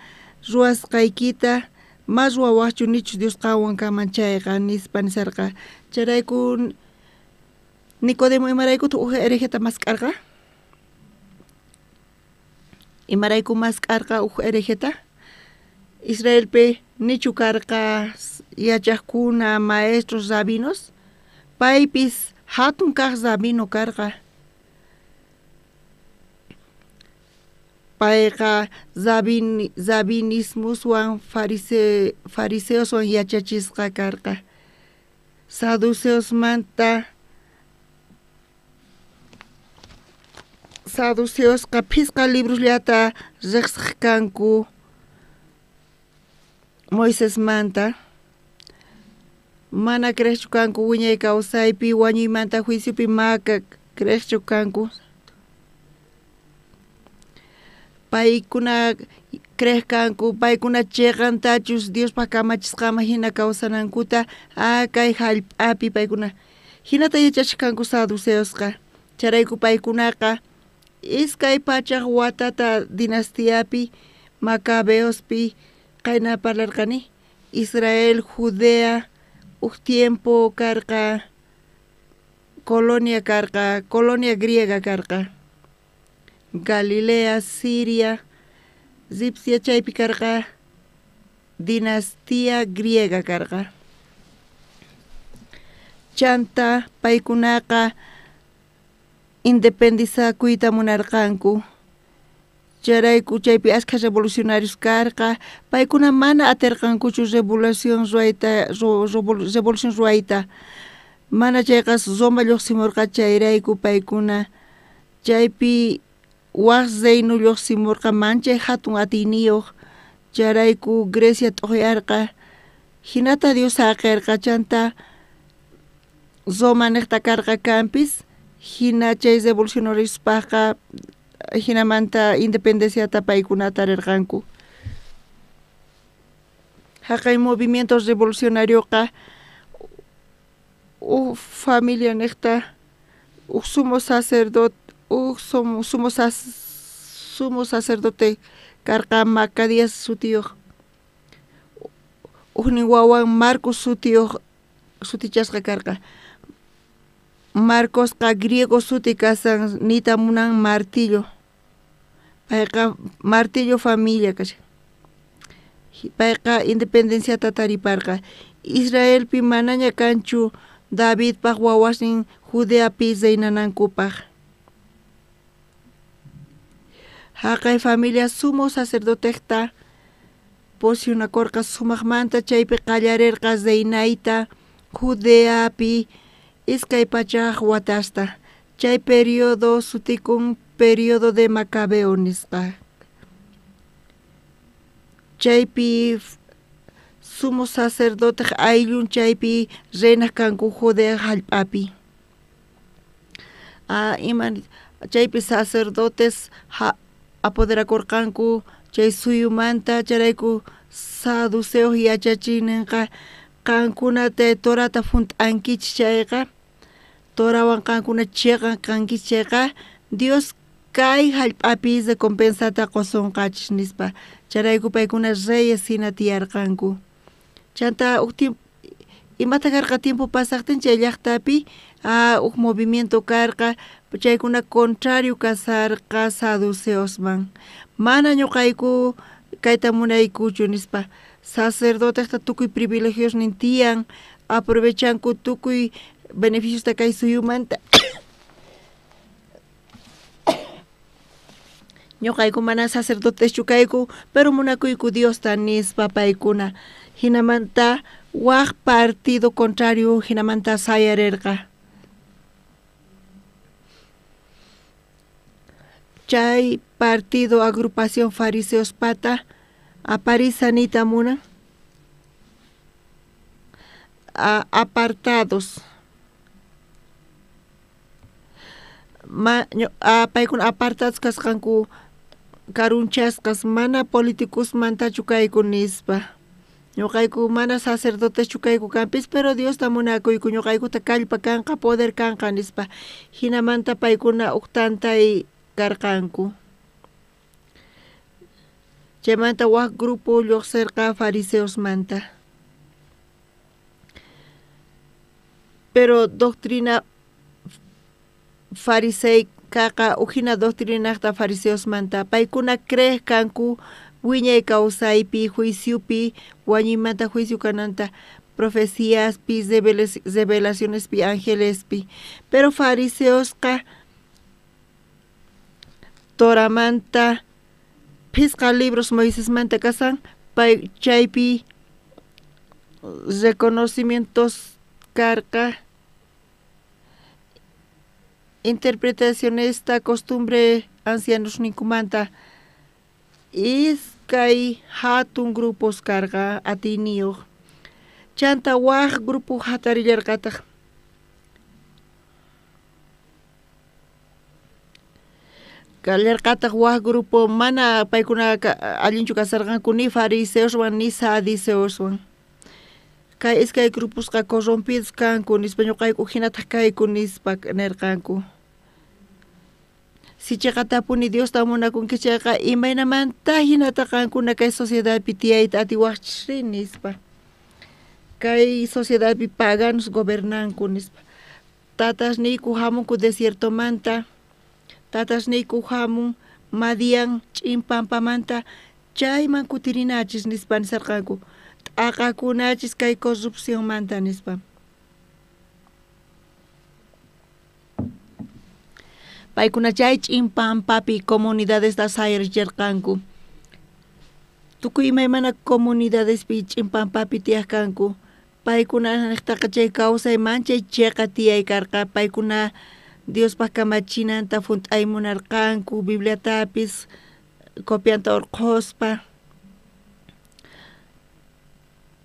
ruwasqaykita mas wawaqchu nichus Dios qanwan kanman chayqa nispa nisarqa charayku Nicodemo imaraykuta uja herejeta maskarqa imarayku maskarqa uja herejeta Israelpi nichu karqa yachaqkuna maestros rabinos paypis hatun kaq rabino karqa payqa rabinismuswan fariseoswan yachachisqa karqa saduceosqa phisqa librosllata riqsaq kanku Moisés manta mana creqchu kanku wiñay kawsaypi wañuymanta juiciopi maka creqchu kanku paykuna creqkanku paykuna chayqantachus Diospa kamachisqama hina kawsanankuta kay hallp'api paykuna hinata yachachkanku saduceosqa charayku paykunaqa iskay pachaq watata dinastiapi Macabeospi qayna parlarqani Israel Judea tiempo karqa colonia griega karqa Galilea, Siria, Egipcia chaypi karqa dinastía griega karqa chanta paykunaqa independizakuyta munarqanku charayku chaypi ashka revolucionarios karqa paykuna mana atirqankuchu revolución ruwayta mana chayqa Roma lluqsimurqa chayrayku paykuna chaypi waq Reino lluqsimurqa manchay hatun atiniyuq charayku Grecia t'uqyarqa hinata Dios haqirqa chanta Roma niqta karqa kanpis hina chay revolucionariuspaqqa hinamanta independenciata paykunata rirqanku haqay movimiento revolucionarioqa familia niqta sumo sacerdote karqa Macadías sutiyuq nin wawan Marcos sutiyuq sutichasqa karqa Marcosqa griego suti kasan nita munan martillo payqa martillo familia kashan payqa independenciata tariparqa Israelpi manaña kanchu Davidpaq wawasin Judeapi reynanankupaq haqay familia sumo sacerdoteqta posicionakurqa sumaqmanta chaypi qallarirqa reynayta Judeapi iskay pachaq watasta chay periodo sutikun periodo de Macabeo nisqa. Chaypi sumo sacerdote ayllun chaypi reina kanku Judea hallp'api. Iman chaypi sacerdotes apoderakurqanku chay suyumanta charayku saduceos yachachininqa qankunata torata funt'ankichis chayqa torawan qankuna chiqan kankichis chayqa Dios kay hallp'api recompensata qosunqachis nispa charayku paykuna reyes hina tiyarqanku chanta imata karqa tiempo pasaqtin chay llaqtapi movimiento karqa chaykuna contrario kasarqa saduceosman mana ñuqayku kayta munaykuchu nispa sacerdotesta tukuy privilegios nin tiyan aprovechanku tukuy beneficios ta kay suyumanta ñuqayku mana sacerdotechu kayku pero munakuyku Diosta nispa paykuna hinamanta waq partido contrario hinamanta sayarerqa chay partido agrupación fariseos pata aparisanita muna apartados paykuna apartados kasqanku karunchasqas mana políticos mantachu kayku nispa ñuqayku mana sacerdotechu kayku kanpis pero Diosta munakuyku ñuqaykuta kallpa kanqa poder kanqa nispa hinamanta paykuna uqtantay karqanku chaymanta waq grupo lluqsirqa fariseos manta pero doctrina fariseicaqa uhina doctrinaqta fariseos manta paykuna creesqanku wiñay kawsaypi juiciopi wañimanta juicio kananta profeciaspi revelacionespi angelespi pero fariseosqa toramanta pisqa libros Moisés manta kasan pay chaypi reconocimientos karqa interpretacionesta costumbre ancianos ninkumanta iskay hatun grupos karqa atiniyuq chanta waq grupo hatarillarqataq kallarqataq waq grupo mana paykuna allinchu kasarqanku ni fariseoswan ni saduceoswan kay iskay grupusqa corrompidos kanku nispa ñuqayku hinataq kayku nispa nirqanku si chayqa tapuni Diosta munakunki chayqa imaynamanta hinata qankuna kay sociedadpi tiyayta atiwaqchiri nispa kay sociedadpi paganos gobernanku nispa tatasniyku hamunku desiertomanta tatasniyku hamun Madian ch'impampamanta chayman kutirinachis nispa nisarqanku t'aqakunachis kay corrupción manta nispa paykuna chay ch'impampapi comunidades da sayarllarqanku tukuy imaymana comunidadespi ch'impampapi tiyarqanku paykuna niqtaqa chay kawsayman chay chayqa tiyay karqa paykuna Diospa kamachinanta funt'ay munarqanku Bibliatapis copianta urquspa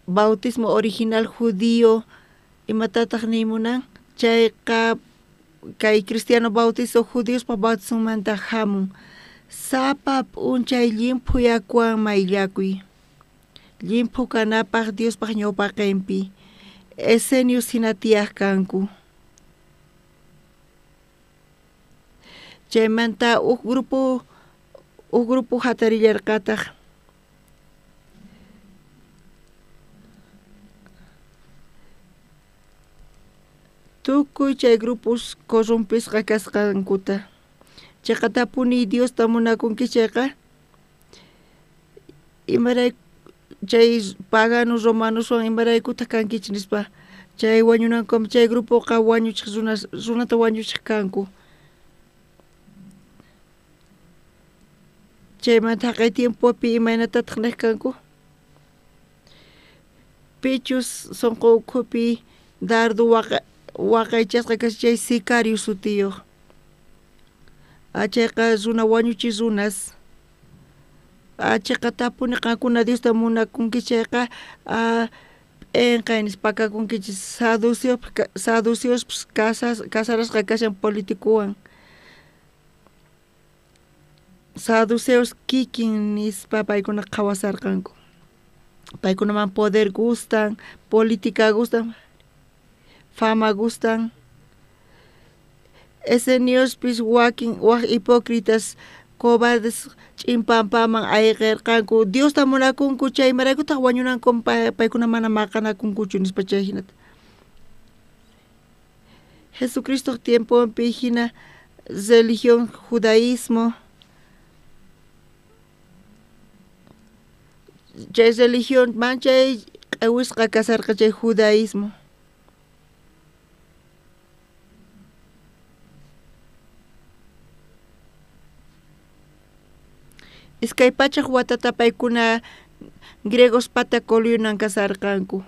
bautismo original judío imatataq nimunan chayqa kay cristiano bautizo judíos pa bautizo manta hamun sapa p'unchay limpu yakuwan mayllakuy limpu kanapaq Diospaq ñawpaqinpi esenios hina tiyarqanku chaymanta uq grupo hatarillarqataq tukuy chay grupos corrompisqa kasqankuta chayqa tapuni Diosta munakunki chayqa imaray chay paganos romanoswan imaraykuta kankichis nispa chay wañunankum chay grupoqa wañuchiq runata wañuchiq kanku chaymanta haqay tiempopi imaynatataq niqkanku pichus sunqukhupi dardo waqaychasqa kasi chay sicario sutiyuq achayqa runa wañuchis runas achayqa tapuni qankuna Diosta munakunkichayqa enqaynis pakakunkichis saduceos casarasqa kashan politikuwan saduceos kikin nispa paykuna qhawasarqanku paykunaman poder gustan política gustan fama gustan eseniyospis wak hipócritas cobardes ch'impampaman ayqirqanku Diosta munakunku chaymaraykuta wañunanku paykuna mana maqanakunkuchu nispa chay hinata Jesucristo tiempopi hina religión judaísmo chay religión manchay q'ewisqa kasarqa chay judaísmo iskay pachaq watata paykuna griegos patakoluyunan kasarqanku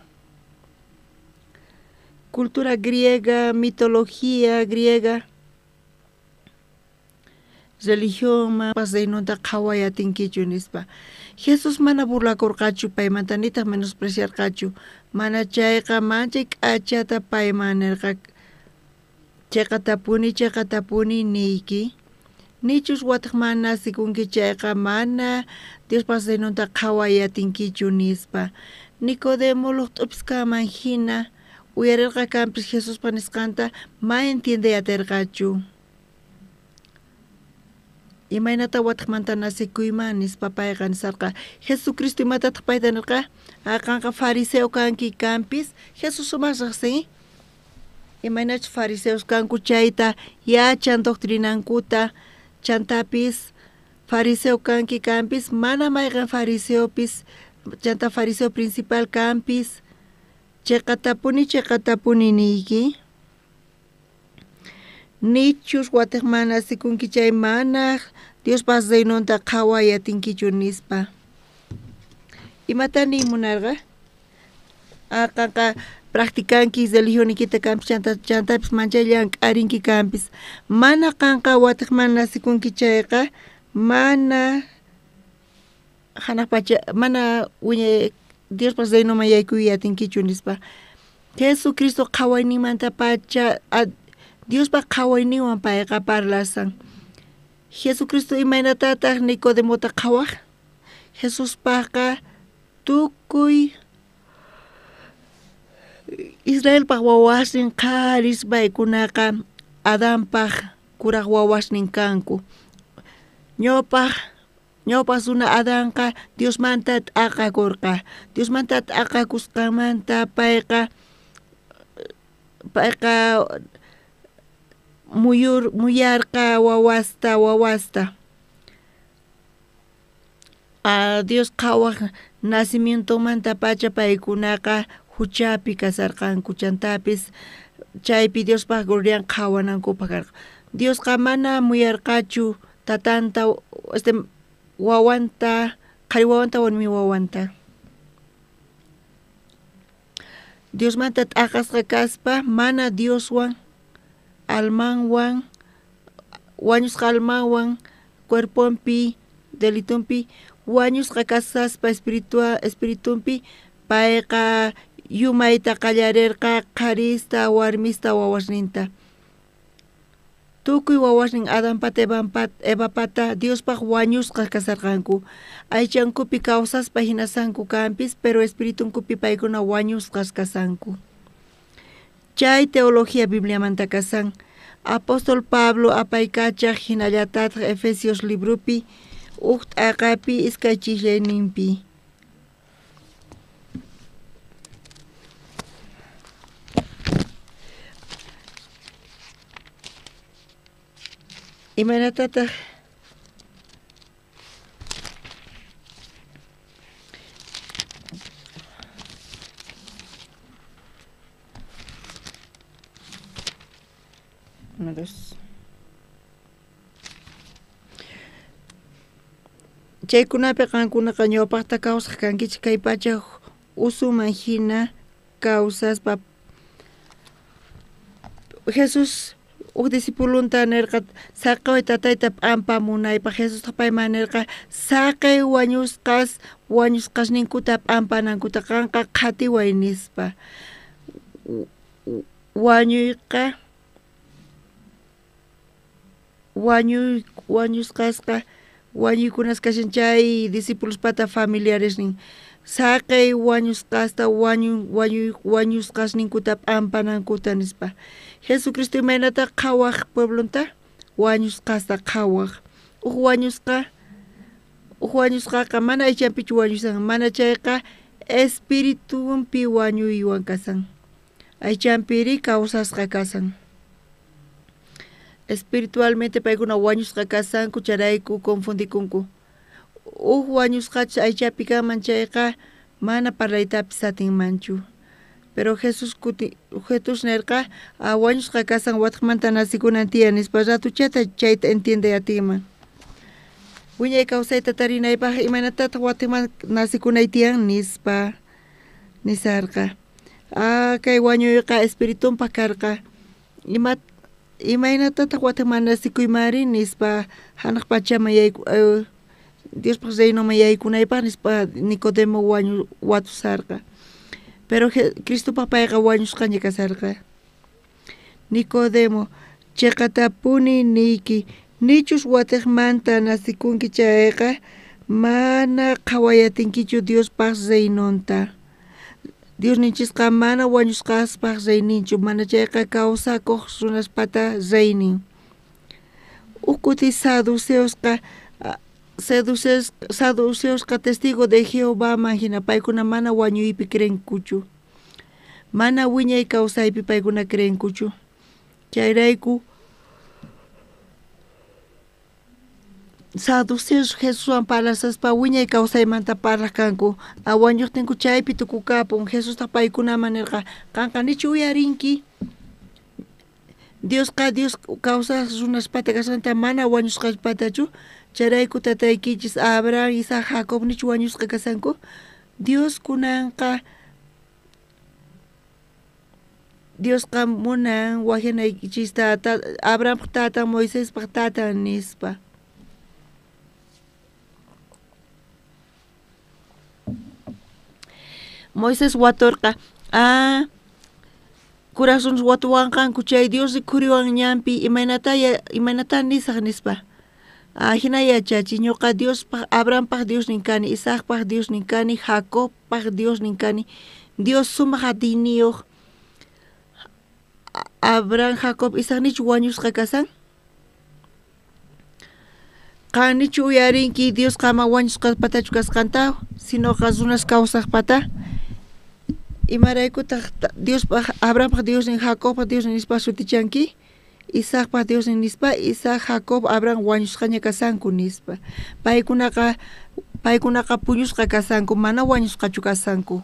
cultura griega mitología griega religión pasaynunta qhawayatinkichu nispa Jesús mana burlakurqachu paymanta nitaq menospreciarqachu mana chayqa manchay k'achata payman nirqa chayqa tapuni niyki nichus wataq mana sikunki chayqa mana Dios pasaynunta qhawayatinkichu nispa Nicodemo luqt'upis kaman hina uyarirqa kanpis Jesús nisqanta ma entiendeyatirqachu imaynata wataqmanta nasikuyman nispa payqa nisarqa Jesucristo imatataq payta nirqa qanqa fariseo kanki kanpis Jesús sumaq riqsin imaynachus fariseos kanku chayta yachan doctrinankuta chantapis fariseo kanki kanpis mana mayqan fariseopis chanta fariseo principal kanpis chayqa tapuni niyki nichus wataq mana sikunki chay mana Dios pasaynunta qhawayatinkichu nispa imatani munarqa qanqa practicanki religionikita kanpis chantapis manchay k'arinki kanpis mana qanqa wataq mana sikunki chayqa mana hanaq pacha mana Dios pasayninman yaykuyatinkichu nispa Jesucristo qhawaynimanta pacha Diospa qhawayninwan payqa parlasan Jesucristo imaynatataq Nicodemota qhawaq Jesuspaqqa tukuy Israelpaq wawasnin qaris paykunaqa Adanpaq kuraq wawasnin kanku ñawpaq runa Adanqa Diosmanta t'aqakurqa Diosmanta t'aqakusqamanta payqa muyarqa wawasta Dios qhawaq nacimientomanta pacha paykunaqa huchapi kasarqanku chantapis chaypi Diospaq gurian qhawanankupaq karqa Diosqa mana muyarqachu tatanta wawanta qhari wawanta warmi wawanta Diosmanta t'aqasqa kaspa mana Dioswan almanwan wañusqa almanwan cuerponpi delitumpi wañusqa kasaspa espiritumpi payqa yumayta qallarirqa qharista warmista wawasninta tukuy wawasnin Adanpata Evapata Diospaq wañusqa kasarqanku aychankupi kawsaspa hinasanku kanpis pero espiritunkupi paykuna wañusqas kasanku chay teología Bibliamanta kasan Apóstol Pablo apaykachaq hinallatataq Efesios librupi t'aqapi iskay chishlayninpi imanatataq chaykunapi qankunaqa ñawpaqta kawsaq kankichik kay pacha usuman hina kawsaspa Jesús discipulunta nerqa saqay tatayta p'ampa munaypa Jesús payman nerqa saqay wañusqasninkuta p'ampanankuta qanqa qhatiway nispa wañusqasqa wañuykunas kashan chay discípulos pata familiares nin saqay wañusqasta wañusqasninkuta p'ampanankuta nispa Jesucristo imaynata qhawaq pueblonta wañusqasta qhawaq wañusqaqa mana aychanpichu wañusan mana chayqa espiritunpi wañuywan kasan aychanpiri kawsasqa kasan espiritualmente paykuna wañusqa kasanku charayku confundikunku wañusqacha aychapi kaman chayqa mana parlaytapis atinmanchu pero Jesús nerqa wañusqa kasan wataqmanta nasikunan tiyan nispa ratu chayta entiende atinman wiñay kawsayta tarinaypaq imaynatataq wataqman nasikunay tiyan nispa nisarqa kay wañuyqa espiritunpaq karqa imaynatataq wataqman nasikuymari nispa hanaq pachama Diospaq reynoman yaykunaypaq nispa Nicodemo watusarqa pero Cristopaq payqa wañusqaña kasarqa Nicodemo chayqa tapuni niyki nichus wataqmanta nasikunki chayqa mana qhawayatinkichu Diospaq reynonta Dios ninchisqa mana wañusqaspaq reyninchu mana chayqa kawsakuq runaspata reynin ukuti saduceosqa testigo de Jehová hina paykuna mana wañuypi creenkuchu mana wiñay kawsaypi paykuna creenkuchu chayrayku saduceos Jesuswan parlasaspa wiñay kawsaymanta parlaq kanku wañuqtinku chaypi tukukapun Jesustaq paykunaman nirqa qanqa nichu uyarinki Dios kawsaq runaspata kasanta mana wañusqaspatachu charayku tataykichis Abraham, Isaac, Jacob nichu wañusqa kasanku Diosqa munan wajyanaykichista Abrahampaq tatan Moisespaq tatan nispa Moisés waturqa corazones watuwanqanku chay Dios rikhuriwan ñanpi imaynata nisaq nispa hina yachachi ñuqa Diospaq Abrahampaq Dios ninkani Isaacpaq Dios ninkani Jacobpaq Dios ninkani Dios sumaq atiniyuq Abraham, Jacob, Isaac nichu wañusqa kasan qan nichu uyarinki Dios qama wañusqaspatachu kasqanta sinoqa runas kawsaqpata imaraykutaq Diospaq Abrahampaq Dios nin Jacobpaq Dios nin nispa sutichanki Isaacpaq Dios nin nispa Isaac, Jacob, Abraham wañusqaña kasanku nispa paykunaqa puñusqa kasanku mana wañusqachu kasanku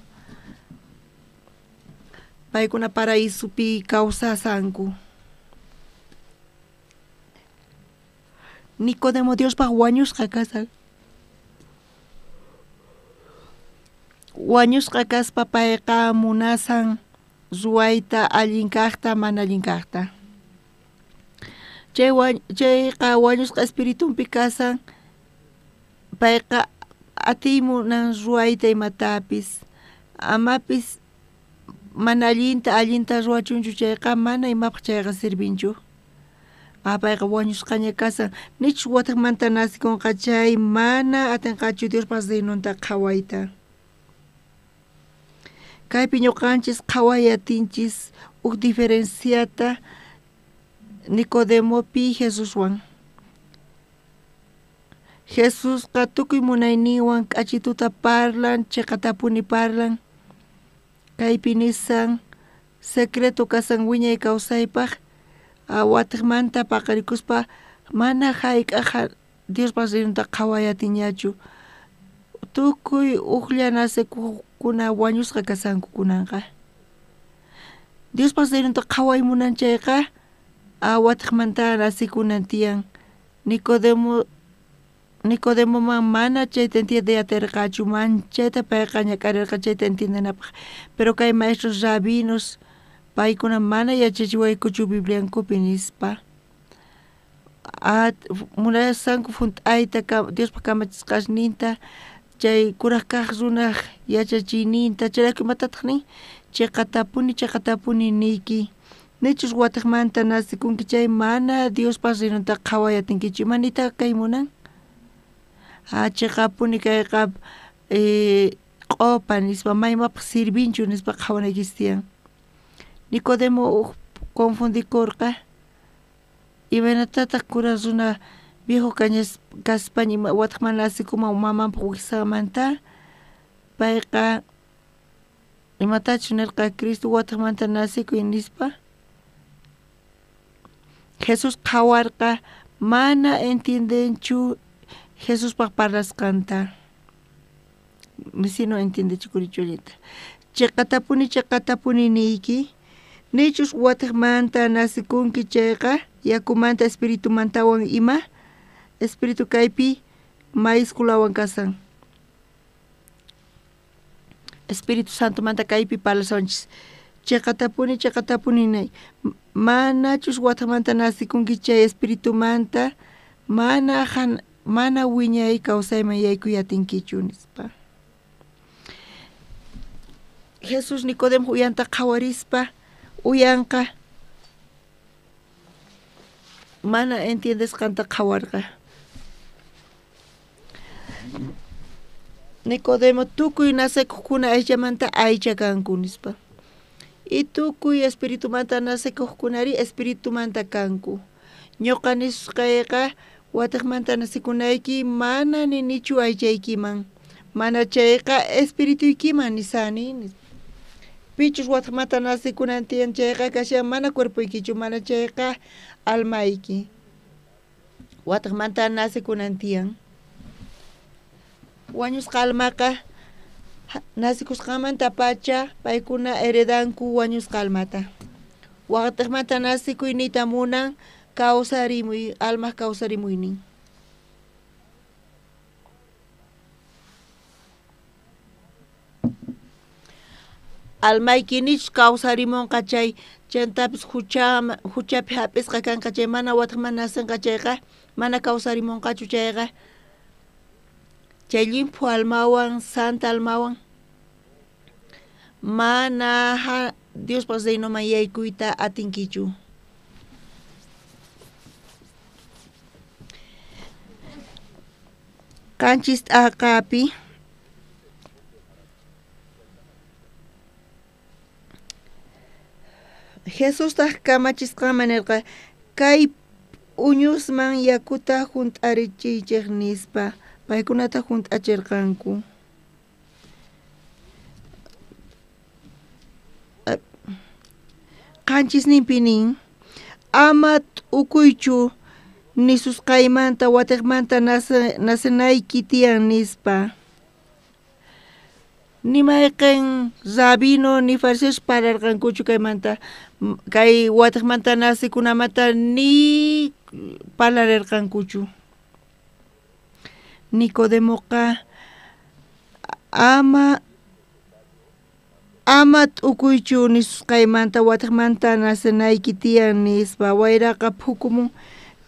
paykuna paraísopi kawsasanku Nicodemo Diospaq wañusqa kasan wañusqa kaspa payqa munasan ruwayta allin kaqta mana allin kaqta chayqa wañusqa espiritunpi kasan payqa atimunan ruwayta imatapis amapis mana allinta ruwachunchu chayqa mana imapaq chayqa sirvinchu payqa wañusqaña kasan nichu wataqmanta nasikunqa chay mana atinqachu Diospaq reynonta qhawayta kaypi ñuqanchis qhawayatinchis diferenciata Nicodemopi Jesuswan Jesusqa tukuy munayninwan k'achituta parlan chayqa tapuni parlan kaypi nisan secreto kasan wiñay kawsaypaq wataqmanta paqarikuspa mana hayk'aqa Diospaq reynonta qhawayatinñachu tukuy uqlla nasikuqkuna wañusqa kasanku kunanqa Diospaq reynonta qhawaymunan chayqa wataqmanta nasikunan tiyan Nicodemoman mana chayta entiendeyatirqachu manchayta payqa ñakarirqa chayta entiendenapaq pero kay maestros rabinos paykuna mana yachachiwaykuchu Bibliankupi nispa munasanku funt'ayta Diospa kamachisqashninta chay kuraq kaq runaq yachachiyninta chayraku imatataq nin chayqatapuni niyki nichus wataqmanta nasikunki chay mana Diospa rinunta qhawayatinkichu imanita kay munan chayqapuni kayqa q'opa nispa maymapas sirvinchu nispa qhawanaykis tiyan Nicodemo confundikurqa imanatataq kuras runa viejo kaspaña wataqman nasikuman mamanpa wiksamanta payqa imatachu nirqa Cristo wataqmanta nasikuy nispa Jesus qhawarqa mana entiendenchu Jesuspaq parlasqanta si no entiendechu kurichulita chaqatapuni niyki nichus wataqmanta nasikunki chayqa yakumanta espiritumantawan ima espiritu kaypi maízkulawan kasan Espiritu Santo manta kaypi parlasanchis chaqatapuni nay manachus wataqmanta nasikunki chay espiritu manta mana wiñay kawsayman yaykuyatinkichu nispa Jesus Nicodemo uyanta qhawarispa uyanqa mana entiendesqanta qhawarqa Nicodemo tukuy nasikuqkuna ayllamanta aycha kanku nispa y tukuy espiritumanta nasikuqkunari espiritumanta kanku ñuqa nisqayqa wataqmanta nasikunayki mana ninichu aychaykiman mana chayqa espirituykiman nisani pichus wataqmanta nasikunantiyan chayqa kashan mana cuerpuykichu mana chayqa almayki wataqmanta nasikunantiyan wañusqa almaqa nasikusqamanta pacha paykuna heredanku wañusqa almata wataqmanta nasikuynita munan kawsarimuy alma kawsarimuynin almaykinich kawsarimunqa chay chantapis huchapi hap'isqa kanqa chay mana wataqman nasinqa chayqa mana kawsarimunqachu chayqa chay limpu almawan santa almawan mana Diospas reynoman yaykuyta atinkichu kanchis t'aqapi Jesus taq kamachisqaman nirqa kay uñusman yakuta hunt'arichiychik nispa paykunata hunt'achirqanku qanchisninpi nin ama t'ukuychu nisusqaymanta watiqmanta nasinayki tiyan nispa ni mayqin rabino ni fariseos pararqankuchu kaymanta kay watiqmanta nasikunamanta ni parlarirqankuchu Nicodemoqa ama t'ukuychu nisusqaymanta watiqmanta nasinayki tiyan nispa wayraqa phukumun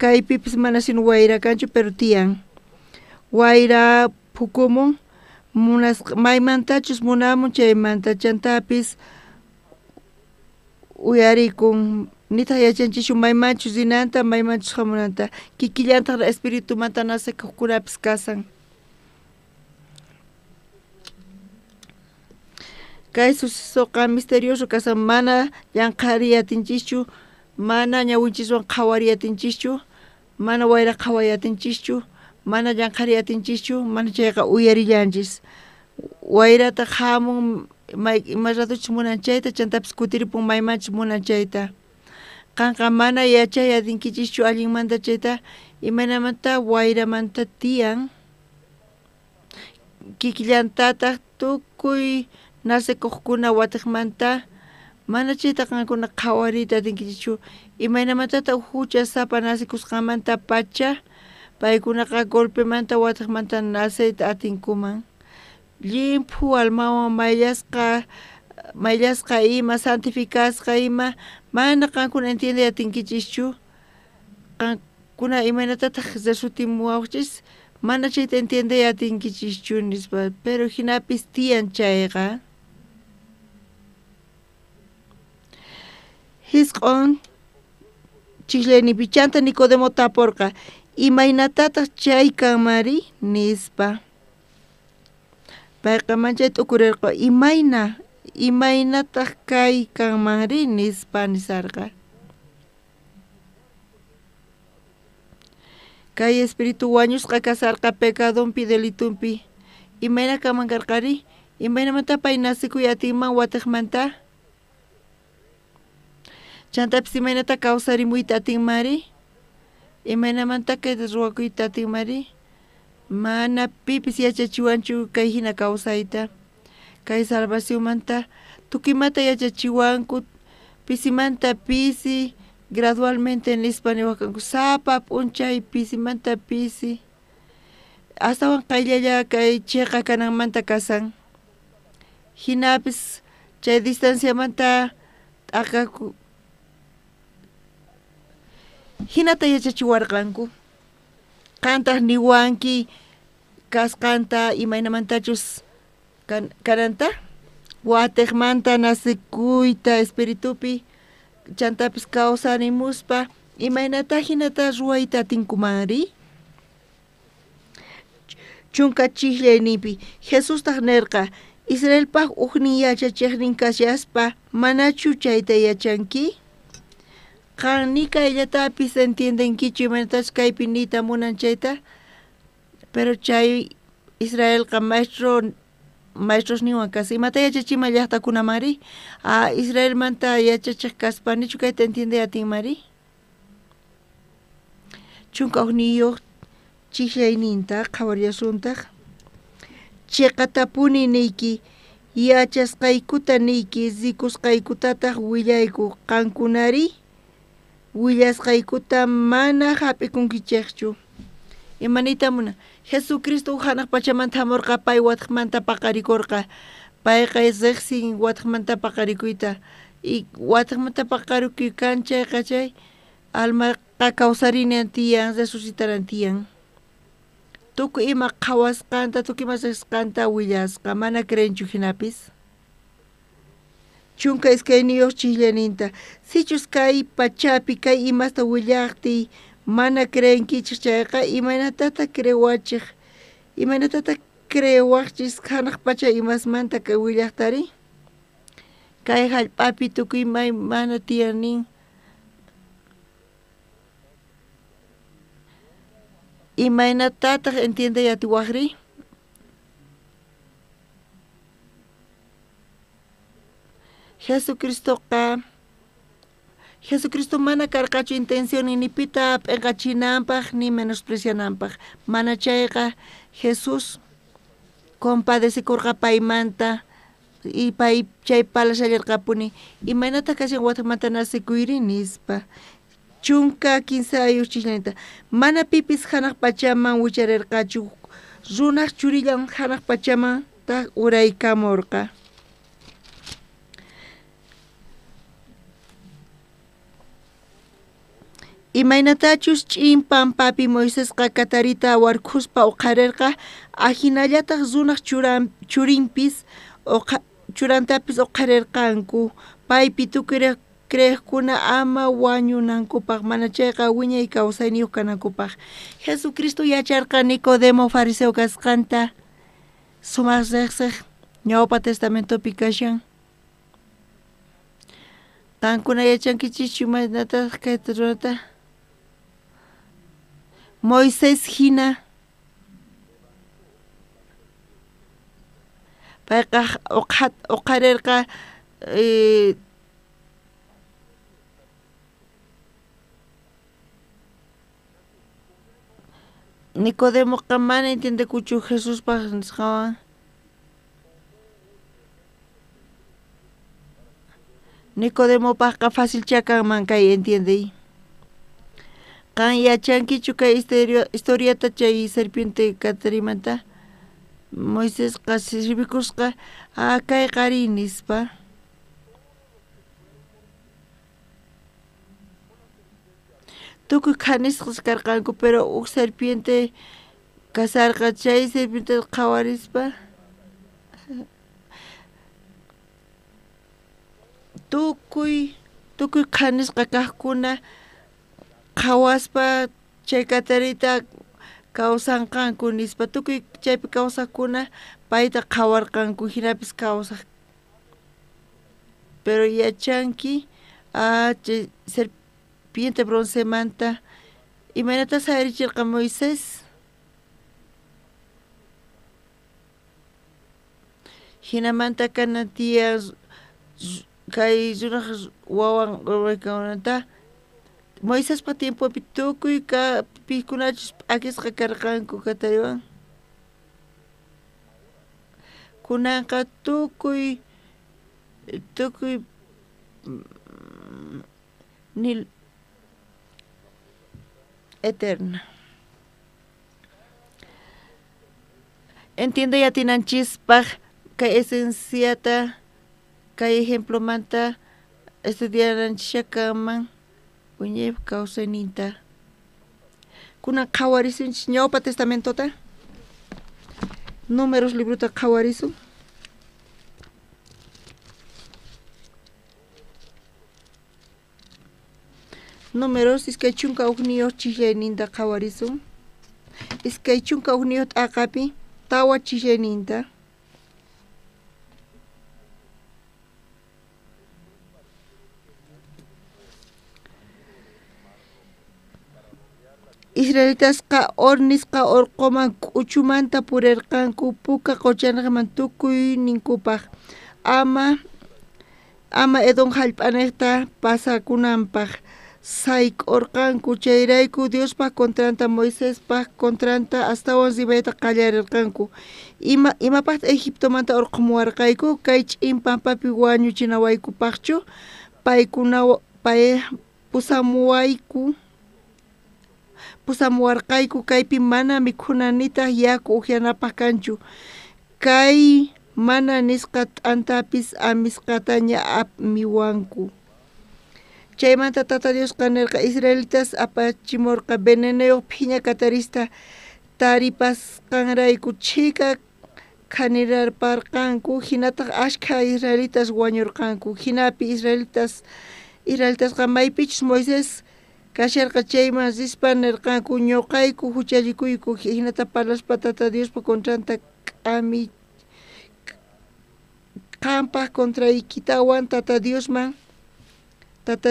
kaypipis mana sino wayra kanchu pero tiyan wayra phukumun maymantachus munamun chaymanta chantapis uyarikun nitaq yachanchishun maymanchus rinanta maymanchus hamunanta kikillantaq espiritumanta nasikuqkunapis kasan kay sucesoqa misterioso kasan mana llanqhariyatinchikchu mana ñawinchikwan qhawariyatinchikchu mana wayra qhawayatinchikchu mana llanqhariyatinchikchu mana chayqa uyarillanchis wayrata hamun ima ratuchis munan chayta chantapis kutiripun maymanchis munan chayta qanqa mana yachayatinkichikchu allinmanta chayta imanamanta wayramanta tiyan kikillantataq tukuy nasikuqkuna watiqmanta mana chayta qankuna qhawarita atinkichikchu imaynamantataq hucha sapa nasikusqamanta pacha paykunaqa golpemanta watiqmanta nasayta atinkuman limpu almawan mayllasqa mayllasqa ima santificasqa ima mana qankuna entiende atinkichishchu qankuna imanatataq resutimuwaqchis mana chayta entiende atinkichishchu nispa pero hinapis tiyan chayqa hisq'un chiqllaynipi chanta Nicodemo taporqa imaynatataq chay kanmari nispa payqa manchayta ukurirqa imaynataq kay kanmanri nispa nisarqa kay espiritu wañusqa kasarqa pecadonpi delitunpi imayna kamankarqari imaynamanta pay nasikuy atinman watiqmanta chantapis imaynata kawsarimuyta atinmari imaynamanta kayta ruwakuyta atinmari mana pipis yachachiwanchu kay hina kawsayta kay salvacionmanta tukimata yachachiwanku pisimanta pisi gradualmente nispa niwakanku sapa p'unchay pisimanta pisi astawan qayllalla kay chayqa kananmanta kasan hinapis chay distanciamanta t'aqaku hinata yachachiwarqanku qantaq niwanki kasqanta imaynamantachus kananta watiqmanta nasikuyta espiritupi chantapis kawsarimuspa imaynata hinata ruwayta atinkumari chunka chiqllaynipi Jesustaq nirqa Israelpaq uqnin yachachiqnin kashaspa manachu chayta yachanki qan ni kayllatapis entiendenkichu imaynatash kaypi niyta munan chayta pero chay Israelqa maestros niwan kasi imata yachachima llaqtakunamari Israelmanta yachachiq kaspanichu kayta entiende atinmari chunka uqniyuq chiqllayninta qhawariyasuntaq chiqatapuni niyki yachasqaykuta niyki zikusqaykutataq willayku qankunari willasqaykuta mana hap'ikunkichikchu imanita munan Jesucristo hanaq pachamanta hamurqa pay watiqmanta paqarikurqa payqa riqsin watiqmanta paqarikuyta y watiqmanta paqarikuy kanchayqa chay almaqa kawsarinan tiyan resucitaran tiyan tukuy ima qhawasqanta tukuy ima riqsqanta willasqa mana creenchu hinapis chunka iskayniyuq chiqllaninta sichus kay pachapi kay imasta willaqtiy mana creenkichik chayqa imaynatata crewachiq imaynatata crewaqchis hanaq pacha imasmanta kay willaqtari kay hallp'api tukuy may mana tiyanin imaynatataq entiende yatiwaqri Jesucristo mana karqachu intención ni pita p'inqachinanpaq ni menospreciananpaq mana chayqa Jesús compadecikurqa paymanta y pay chay palashallarqapuni imaynata kashan watiqmanta nasikuyri nispa chunka kinsayuq chiqllanita mana pipis hanaq pachaman wicharirqachu runaq churillan hanaq pachamanta uraykamurqa imaynatachus ch'impan papi Moisesqa katarita warkuspa uqarirqa ahinallataq runaq churinpis churantapis uqarirqanku paypi tukuy creqkuna ama wañunankupaq mana chayqa wiñay kawsayniyuq kanankupaq Jesucristo yacharqa Nicodemo fariseo kasqanta sumaq riqsiq ñawpa testamentopi kashan qankuna yachankichischu imaynataq kayta runata Moisés hina payqa uqarirqa Nicodemoqa mana entendekuchu Jesuspaq nisqawan Nicodemopaqqa fácil chakanman kay entiende qan yachankichu kay historiata chay serpiente katarimanta Moisesqa sirvikusqa kay qari nispa tukuy kanisqas karqanku, pero uk serpiente kasarqa, chay serpiente qhawarispa tukuy kanisqa kaqkuna qhawaspa chay katarita kawsanqanku nispa, tukuy chaypi kawsaqkuna payta qhawarqanku hinapis kawsaq, pero yachanki chay serpiente broncemanta imanatas sayarichirqa Moisés, hinamanta kanan tiyan kay runaq wawan ruraykunata Moiséspa tiempopi tukuy pikunachus akisqa karqanku Catariwan, kunanqa tukuy nil eterna. Entiendo yatinanchispaq kay esenciata kay ejemplo manta estudiaranchishakaman wiñay kawsayninta kunan qhawarisunchis ñawpa testamentota, Números libruta qhawarisun, Números iskay chunka ugniyuq chillayninta qhawarisun, iskay chunka ugniyuq t'aqapi tawa chillayninta, Israelitasqa ornisqa urquman k'uchumanta purirqanku puka quchanaqman tukuy ninkupaq ama Edom hallp'aniqta pasakunanpaq sayk'urqanku, chayrayku Diospaq contranta Moisespaq contranta astawan rimayta qallarirqanku. Imapaqta Egiptomanta urqumuwarqayku kay ch'inpampapi wañuchinawaykupaqchu paykuna pusamuwarqayku kaypi mana mikhunanitaq yaku upianapaq kanchu, kay mana nisqa t'antapis amisqataña apmiwanku. Chaymanta Tata Diosqa nirqa Israelitas apachimurqa venenuyuq phiña katarista taripasqanrayku chika khanirarparqanku, hinataq ashkha Israelitas wañurqanku, hinapi Israelitasqa maypichus Moisés kasharqa chayman rispa nirqanku ñuqayku huchallikuyku, hinata parlashpa Tata Diospa contranta qanpaq contraykitawan Tata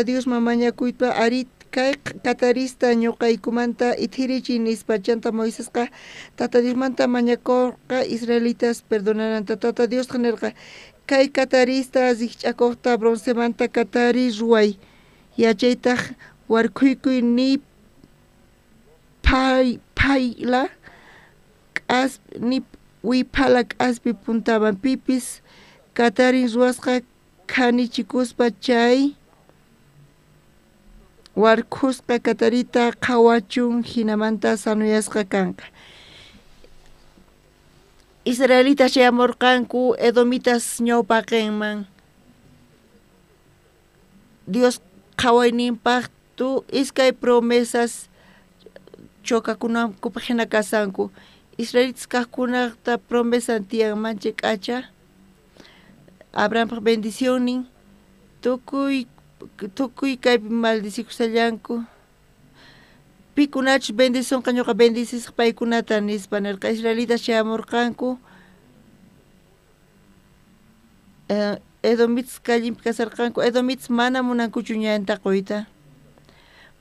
Diosman mañakuypa ari kay katarista ñuqaykumanta ithirichiy nispa, chanta Moisésqa Tata Diosmanta mañakurqa Israelitas perdonaranta. Tata Diosqa nirqa kay katarista rikch'akuqta broncemanta katari ruway, yachaytaq warkuykuy ni payla ni wiphala k'aspi puntaman pipis katarin ruwasqa khanichikuspa chay warkusqa katarita qhawachun hinamanta sanuyasqa kanqa. Israelitas chayamurqanku Edomitas ñawpaqinman, Dios qhawayninpaq iskay promesas chokakunakupaq hina kasanku. Israelitas kaqkunaqta promesa tiyan mancha k'acha Abrahampaq bendicionnin tukuy kaypi maldicikushallanku, pikunachus bendicionqa ñuqa bendisisaq paykunata nispa nirqa. Israelitas chayamurqanku Edomitas kallinpi kasarqanku, Edomitas mana munankuchu ñanta qoyta,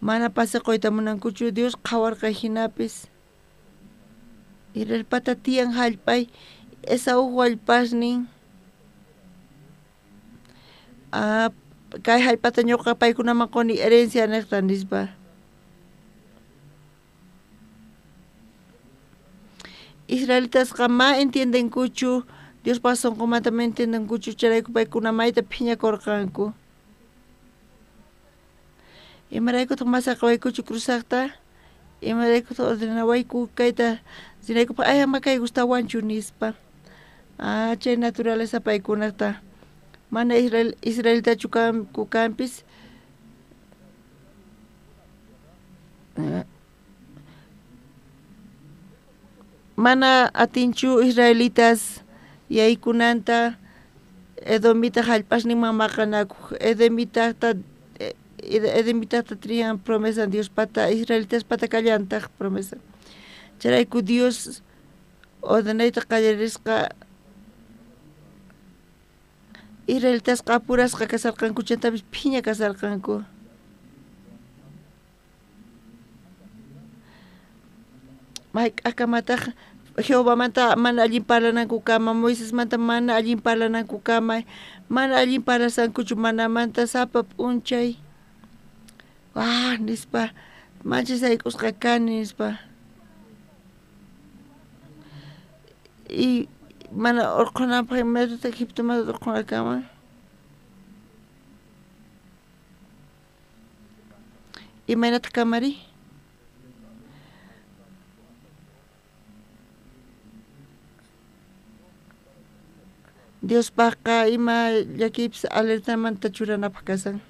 mana pasaquyta munankuchu, Dios qhawarqa hinapis Israelpata tiyan hallp'ay Esaú wallpasnin kay hallp'ata ñuqa paykunaman quni herencia niqta nispa. Israelitasqa ma entiendenkuchu Diospa sunqumanta ma entiendenkuchu, charayku paykuna mayta phiñakurqanku. Imaraykutaq masaqawaykuchu cruzaqta, imaraykutaq ordenawayku kayta sinaykupaq ama kay gustawanchu nispa. Chay naturaleza paykunaqta mana Israelitachu kanpis mana atinchu israelitas yaykunanta Edomita hallpashninman maqanakuq Edomitata triyan promesa Dios pata israelitas pata kallantaq promesa charayku Dios ordenayta qallarisqa israelitas apurasqa kasarqanku chaytapish phiña kasarqanku may k'akamataq Jehová manta mana allin parlananku kama Moisés manta mana allin parlananku kama mana allin parlasankuchu mana manta sapa p'unchay nispa manchis aykusqa kani nispa y mana urqunanpaq imaynata Egiptomanta urqunakama imaynata kamari Dios paqa ima llakipis alertamanta churanapaq kasan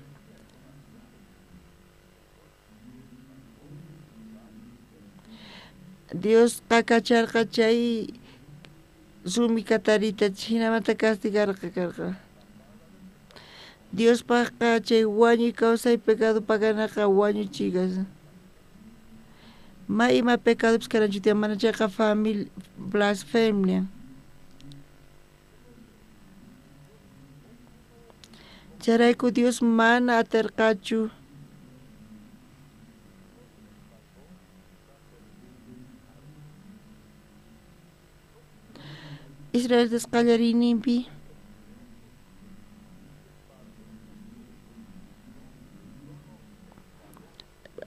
Dios qakacharqa chay sumi katarita hinamanta castigarqa karqa Dios paqa chay wañuy kawsay pecado paganaqa wañuchigas ma ima pecadopis karanchutiyan mana chayqa blasfemia charayku Dios mana atarqachu Israelitas qallariyninpi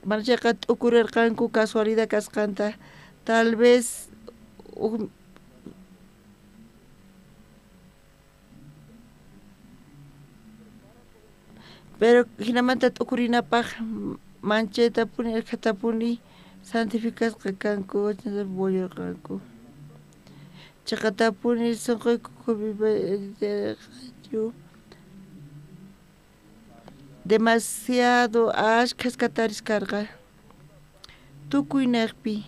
mana chayqa t'ukurirqanku casualidad kasqanta tal vez pero hinamanta t'ukurinapaq manchaytapuni irqatapuni santificasqa kanku boyarqanku chaqatapuni sunquyku demasiado ashkas kataris karqa tukuy niqpi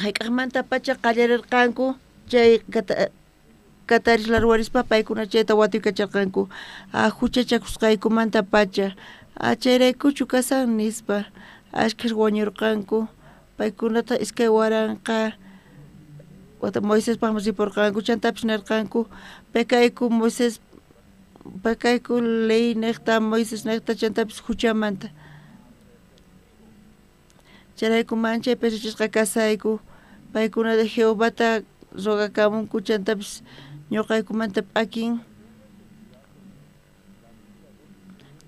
hayk'aqmanta pacha qallarirqanku chay katarislar warispa paykuna chayta watuykacharqanku huchachakusqaykumanta pacha chayraykuchu kasan nispa ashkash wañurqanku paykunata iskay waranqa Moisés paqman ripurqanku chantapish nirqanku pekayku Moisés pekayku ley niqta Moisés niqta chantapish huchamanta charayku manchay pesachishqa kasayku paykuna de Jehovata rogakamunku chantapish ñuqaykumanta p'akin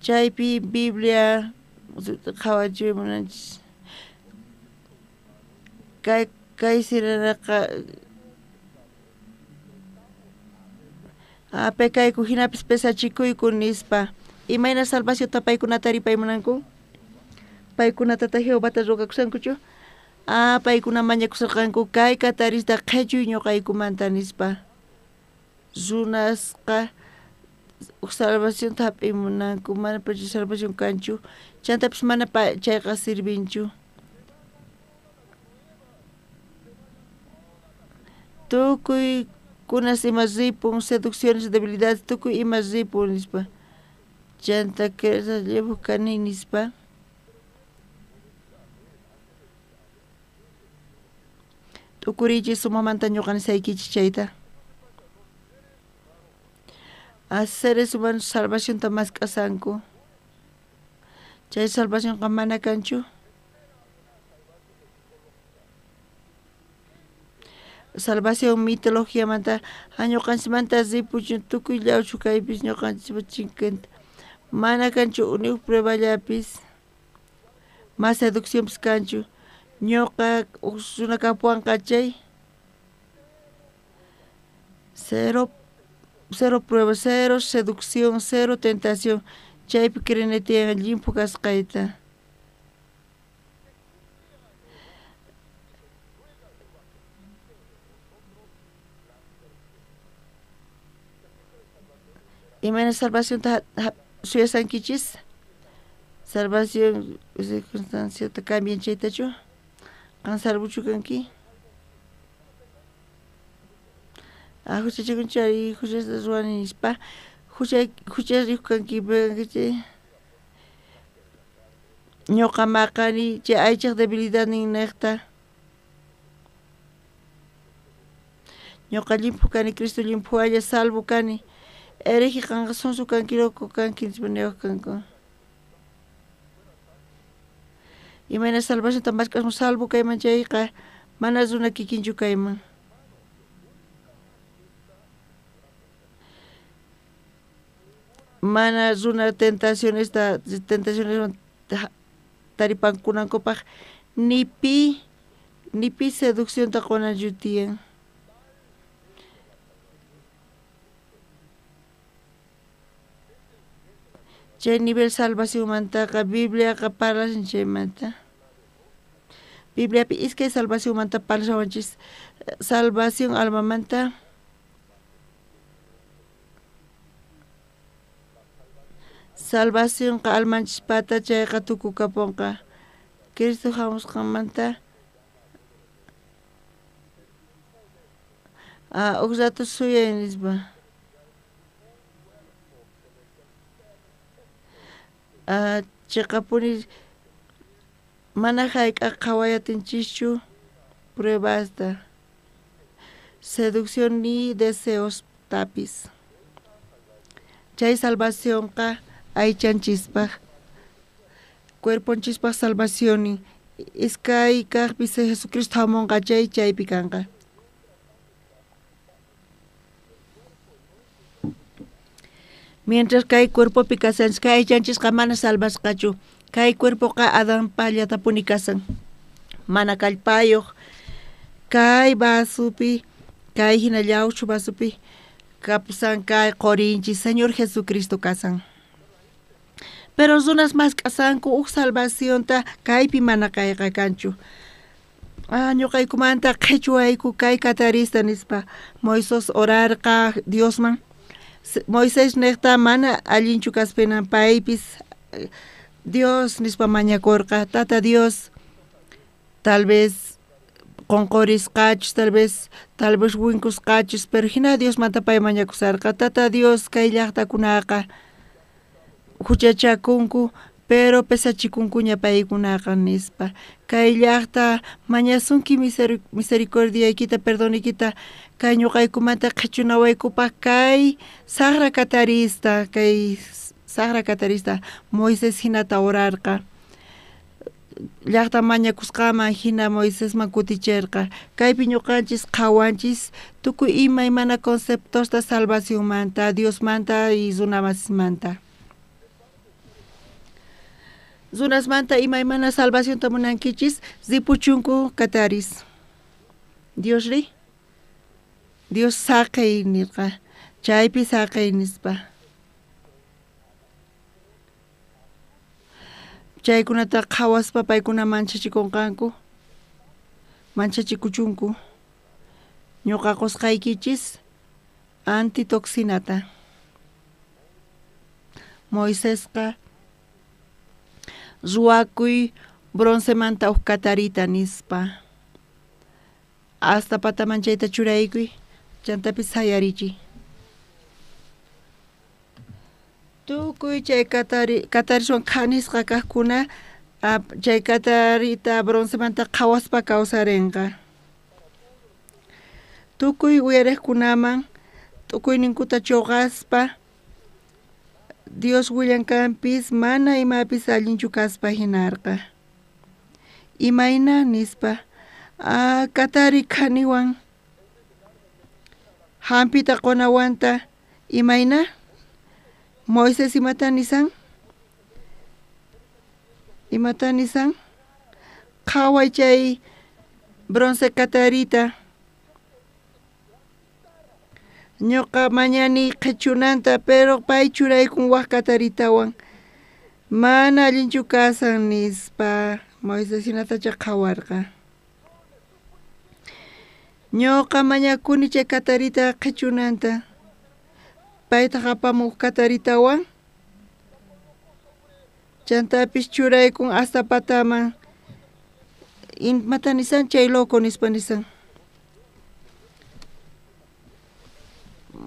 chaypi Biblia qhawachimunanchis kay siraraqa pekayku hinapis pesachikuyku nispa imayna salvacionta paykunata ripaymunanku paykunatata Jehovata rogakusankuchu paykuna mañakusarqanku kay katarista qhechüy ñuqaykumanta nispa runasqa salvación hap'imunanku mana pacha salvación kanchu chantapish mana chayqa sirvinchu tukuy kunas ima ripun seducciones debilidades tukuy ima ripun nispa chanta querer llevo kani nispa tukurichis sumamanta ñuqani saykichis chayta a seres humanos salvación ta mas kasanku chay salvación qa mana kanchu salvación mitología manta ñuqanchimanta ripuchun tukuy llawchu kaypis ñuqanchis chinkanta mana kanchu uniq prueballapis mas seducciónpis kanchu ñuqa runa kapuwanqa chay cero prueba, cero seducción, cero tentación. Chaypi kirinitiyan limpu kasqayta. Imana salvación ta suya sankichis. Salvación circunstancia ta cambien chaytachu. Kan salvuchu kanki. Huchachikuchari huchas ruani nispa. Huchas riku kanki kanki. Ñoqa maqani chay aychaq debilidad ninaqta. Ñoqa limpu kani Cristo limpu haya salvo kani. Ereji kanqa sonsu kanki roko kanki nispanewa kanko. Imana salvación tamasqasmu salvo kayman chayqa mana runa kikinchu kayman. Mana runa tentaciones taripankunankupaq nipi seducción ta qona yutiyan. Chay nivel salvación mantaqa Bibliaqa parlasin chaymanta. Bibliapi iskay salvación manta parlawanchis. Salvación alma manta. Salvación ka almanchis pata chayqa tuku kapunqa. Cristo hamusqanmanta. Uk rato suyay nispa. Chiqapuni mana hayk'a qhawayatinchikchu pruebasta. Seducción ni deseos tapis. Chay salvación ka aychanchispa. Cuerponchispa salvación iskay kaqpis Jesucristo hamunqa chaypi kanqa. Mientras kay cuerpo pikasan, kay chanchis mana salvas kachu. Kay cuerpo ka Adán pallata punikasan. Mana kallpayoq. Kay basupi, kay hinallawchu basupi. Kapusan kay qorinchi Señor Jesucristo kasan. Pero runas más kasanku uk salvación ta kaypi mana kayqa kanchu. Ñuqaykumanta qhichwayku kay katarista nispa. Moises orarqa Diosman. Moisés necta mana allinchu kaspinan paypis Dios nispa mañakurqa tata Dios tal vez qonqorisqachus tal vez winkusqachus pero hina Dios manta pay mañakusarqa tata Dios kay llaqtakunaqa huchachakunku pero pesachikunkuña paykunaqa nispa kay llaqta mañasunki misericordiaykita perdonikita kay ñuqaykumanta qhichunawaykupaq kay sagra katarista Moisés hinata orarqa llaqta mañakusqaman hina Moisésman kutichirqa kaypi ñuqanchis qhawanchis tukuy imaymana conceptosta salvacionmanta Diosmanta y runamasismanta. Runasmanta imaymana salvación tamunankichis zipuchunku kataris. Dios saqay nirqa chaypi saqay nispa. Chaykunata qhawaspa paykuna manchachikuchunku. Ñuqa qusqaykichis antitoxinata. Moisésqa ruwakuy broncemanta uk katarita nispa. Hasta pataman chayta churaykuy chantapis sayarichi. Tukuy chay katarishwan khanisqa kaqkuna chay katarita broncemanta qhawaspa kawsarinqa. Tukuy uyariqkunaman tukuyninkuta chuqaspa Dios willankanpis mana imapis allinchu kaspa hinarqa. Imayna nispa katari khaniwan hampita qonawanta imayna Moisés imata nisan qhaway chay bronce katarita ñuqa mañani qhichunanta pero pay churaykun waq kataritawan mana allinchu kasan nispa Moisés hinatacha qhawarqa. Ñuqa mañakuni chay katarita qhichunanta payta hapamuq Cataritawan chantapis churaykun hasta pataman mata nisan chay loco nispa nisan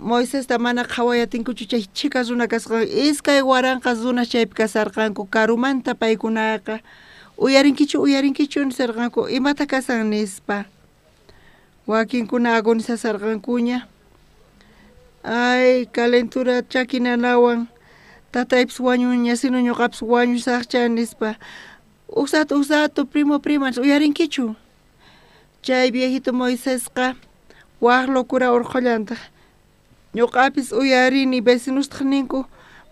Moisés mana qhawayatinkuchu chay chika runa kasqa iskay waranqa runa chaypi kasarqanku karumanta paykunaqa uyarinkichu nisarqanku imata kasan nispa wakinkuna agonizasarqankuña ay calentura chakinanawan tataypis wañuña sino ñuqapis wañusaqcha nispa usatu primo prima uyarinkichu chay viejito Moisésqa waq locura urqullanta ñuqapis uyarini vecinostaq ninku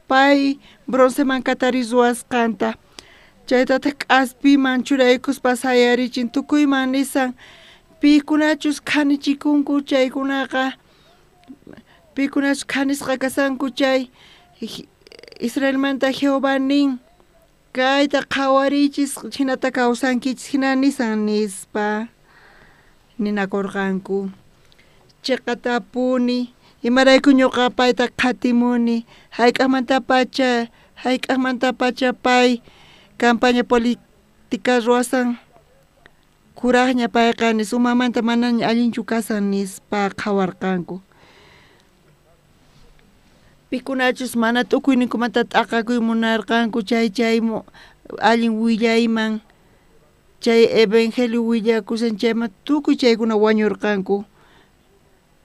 pay bronceman Catari ruwasqanta chaytataq k'aspiman churaykuspa sayarichin tukuyman nisan pikunachus qhanichikunku chaykunaqa pikunachus qhanisqa kasanku chay Israelmanta Jehová nin kayta qhawarichis hinata kawsankichis hina nisan nispa ninakurqanku chayqa tapuni imarayku ñuqa payta qatimuni hayk'aqmanta pacha pay campaña política ruwasan kuraqña payqa nis umamanta manaña allinchu kasan nispa qhawarqanku pikunachus mana tukuyninkumanta t'aqakuy munarqanku chay allin willayman chay evangelio willakusan chayman tukuy chaykuna wañurqanku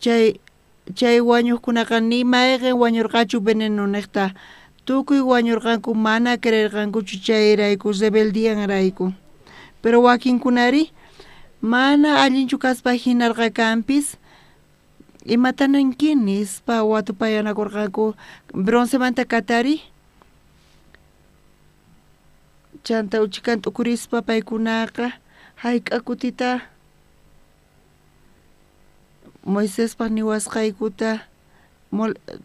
chay wañuqkunaqa ni mayqin wañurqachu veneno niqta tukuy wañurqanku mana creerqankuchu chayrayku rebeldianrayku pero wakinkunari mana allinchu kaspa hinarqa kanpis imatananki nispa watupayanakurqanku bronzemanta Catari chanta uchikanta ukurispa paykunaqa hayk'a kutita Moiséspa niwasqaykuta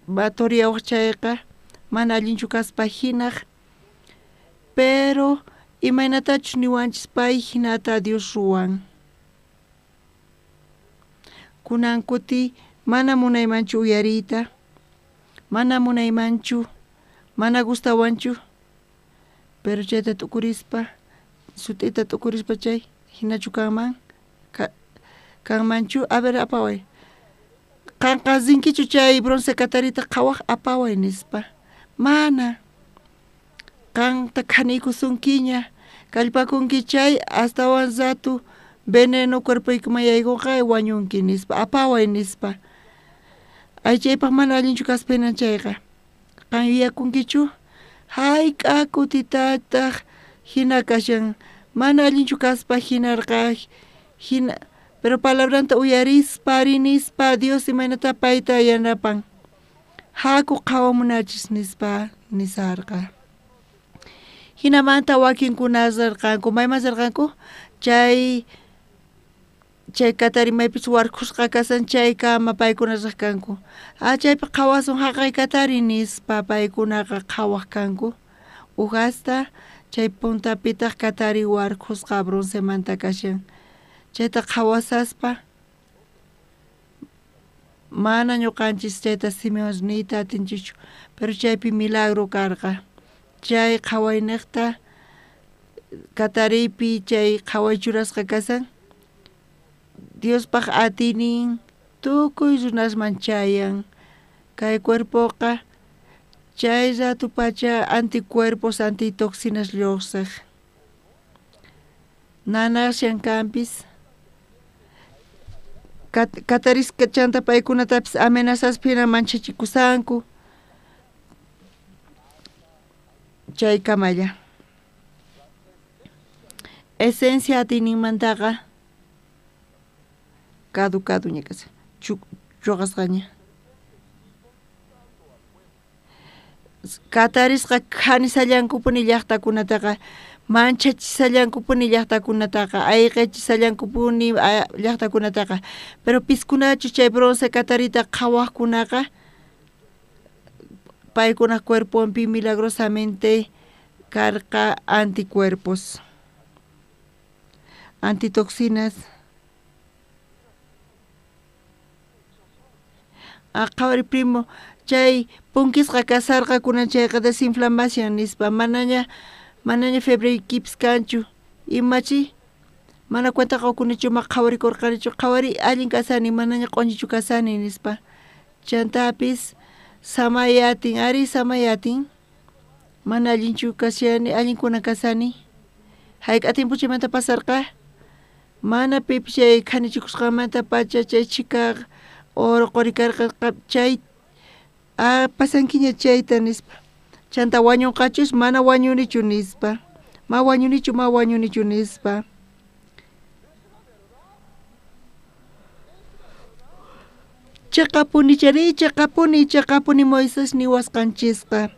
batoriawaq chayqa mana allinchu kaspa hinaq pero imaynatachus niwanchis pay hinata Dios ruwan kunan kuti mana munaymanchu uyariyta mana munaymanchu mana gustawanchu pero chayta tukurispa sut'ita tukurispa chay hinachu kanmanchu a ver apaway qanqa zinkichu chay bronce Catarita qhawaq apaway nispa mana qanta qhaniykusunkiña kallpakunki chay astawan zatu veneno cuerpuykuman yaykunqa wañunki nispa apaway nispa aychaypaq mana allinchu kaspinan chayqa qan yuyakunkichu hayk'a kutitataq hina kashan mana allinchu kaspa hinarqa hina pero palabranta uyarispa rinispa Dios imaynata payta yanapan haku qhawamunachis nispa nisarqa hinamanta wakinkuna sarqanku mayman sarqanku chay Catari maypis warkusqa kasan chay kama paykuna riqkanku chaypi qhawasun haqay Catari nispa paykunaqa qhawaq kanku hasta chay puntapitaq Catari warkusqa bronzemanta kashan chayta qhawasaspa mana ñuqanchis chayta Simeonita atinchichu pero chaypi milagro karqa chay qhawayniqta Cataripi chay qhaway churasqa kasan Diospaq atinin tukuy runasman chayan kay cuerpoqa chay ratu pacha anticuerpos antitoxinas lluqsaq nanashan kanpis Cataris chanta paykunatapis amenazaspina manchachikusanku chay kamalla esencia atinimantaqa caducado ñakasa chuqasqaña Catarisqa khanisallankupuni llaqtakunataqa manchachisallankupuni llaqtakunataqa ayqichisallankupuni llaqtakunataqa pero piskunachu chay bronce Catarita qhawaqkunaqa paykuna cuerpopi milagrosamente karqa anticuerpos antitoxinas qhawari primo chay punkisqa kasarqa kunan chayqa desinflamación nispa manaña febre kips kanchu imachi mana cuenta qawkunichu ma qhawarikurqanichu qhawari allin kasani manaña q'unchichu kasani nispa chantapis samayatin mana allinchu kasani allinkuna kasani hayk'a timpuchimanta pasarqa mana pipish chay qhanichikusqamanta pacha chay chikaq oro qorikarqa chay pasankiña chayta nispa chanta wañunqachus mana wañunichu nispa ma wañunichu nispa chaqapuni Moisés niwasqanchisqa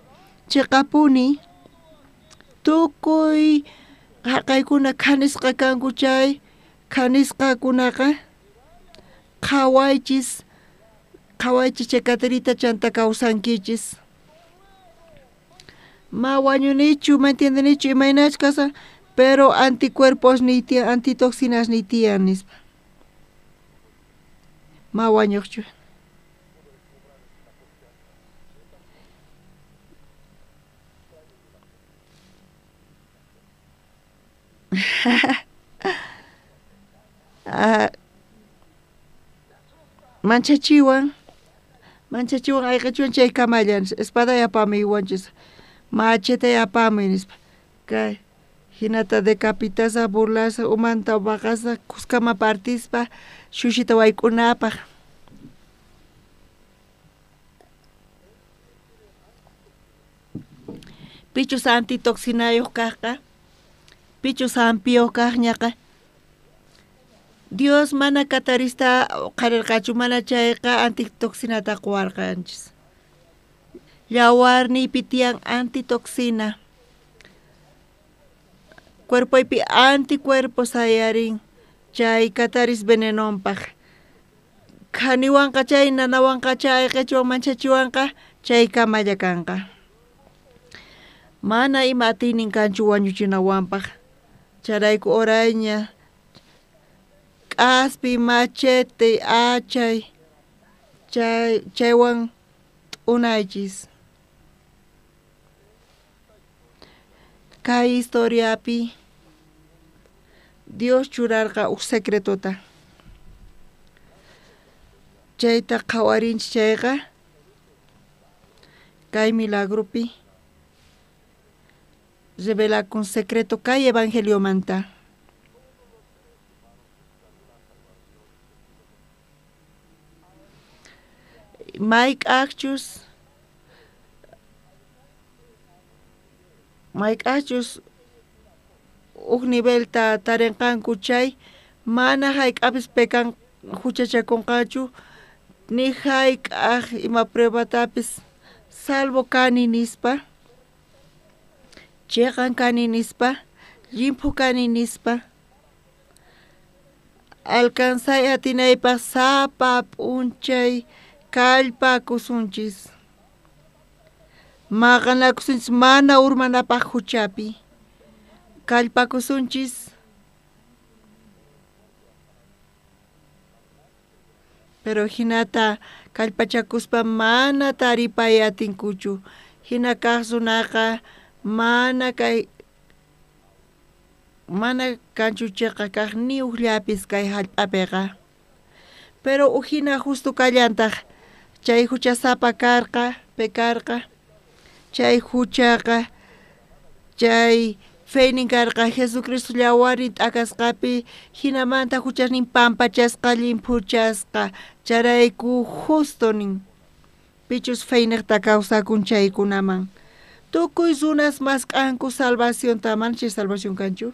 chaqapuni tukuy haqaykuna khanisqa kanku chay khanisqakunaqa qhawaychis chay Caterita chanta kawsankichis ma wañunichu ma entiendenichu imaynach kasa pero anticuerpos ni tiyan antitoxinas ni tiyan nispa ma wañuqchu manchachiwan ayqachiwan chay kamallan espada yapami iwanchis machete yapami nispa kay hinata decapitasa burlasa umanta baqasa kuskama partispa shushita waykunapaq pichus antitoxinayuq kaqqa pichus ampiyuq kaq ñaqa Dios mana katarista qarirqachu mana chayqa antitoxinata quwarqanchis yawarniypi tiyan antitoxina cuerpoypi anticuerpo sayarin chay kataris venenonpaq qhaniwanqa chay nanawanqa chay ayqachiwan manchachiwanqa chay kamalla kanqa mana ima atiynin kanchu wañuchinawanpaq charayku orayña k'aspi machete achay chaywan t'unaychis kay historiapi Dios churarqa uq secretota chayta qhawarinchis chayqa kay milagrupi revelakun secreto kay evangeliomanta Mike Achus uq nivelta tarinqanku chay mana hayk'apis pekan huchachakunqachu ni hayk'aq ima pruebatapis salvo kani nispa chayqan kani nispa limpu kani nispa alcanzay atinaypaq sapa p'unchay kallpakusunchis maqanakusunchis mana urmanapaq huchapi kallpakusunchis pero hinata kallpachakuspa mana taripay atinkuchu hina kaq runaqa mana kanchu chayqa kaq ni uqllapis kay hallp'apiqa pero uhina justo kallantaq chay huchasapa pekarqa chay huchaqa chay feynin karqa Jesucristo llawarin t'akasqapi hinamanta huchasnin pampachasqa limpuchasqa charayku justo nin pichus feyniqta kawsakun chaykunaman tukuy runas masq'anku salvación taman chay salvación kanchu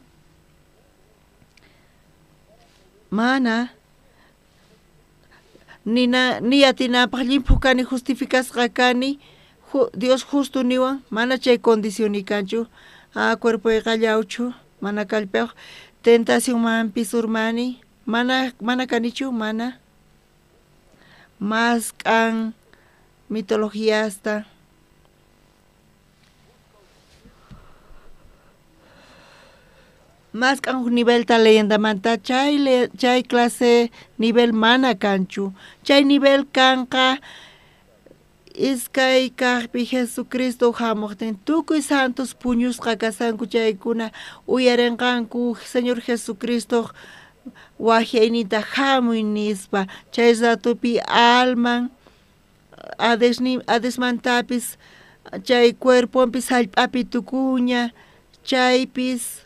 mana ni atinapaq limpu kani justificasqa kani Dios justo niwan mana chay condición ni kanchu cuerpoyqa llawchu mana kallpaq tentación manpi surmani mana kanichu mana masq'an mitologíasta masq'an nivelta leyendamanta chay clase nivel mana kanchu chay nivel kanqa iskay kaqpi Jesucristo hamuqtin tukuy santos puñusqa kasanku chaykuna uyarinqanku Señor Jesucristo wajiaynita hamuy nispa chay ratupi alman adesmantapis chay cuerpompis hallp'api tukuña chaypis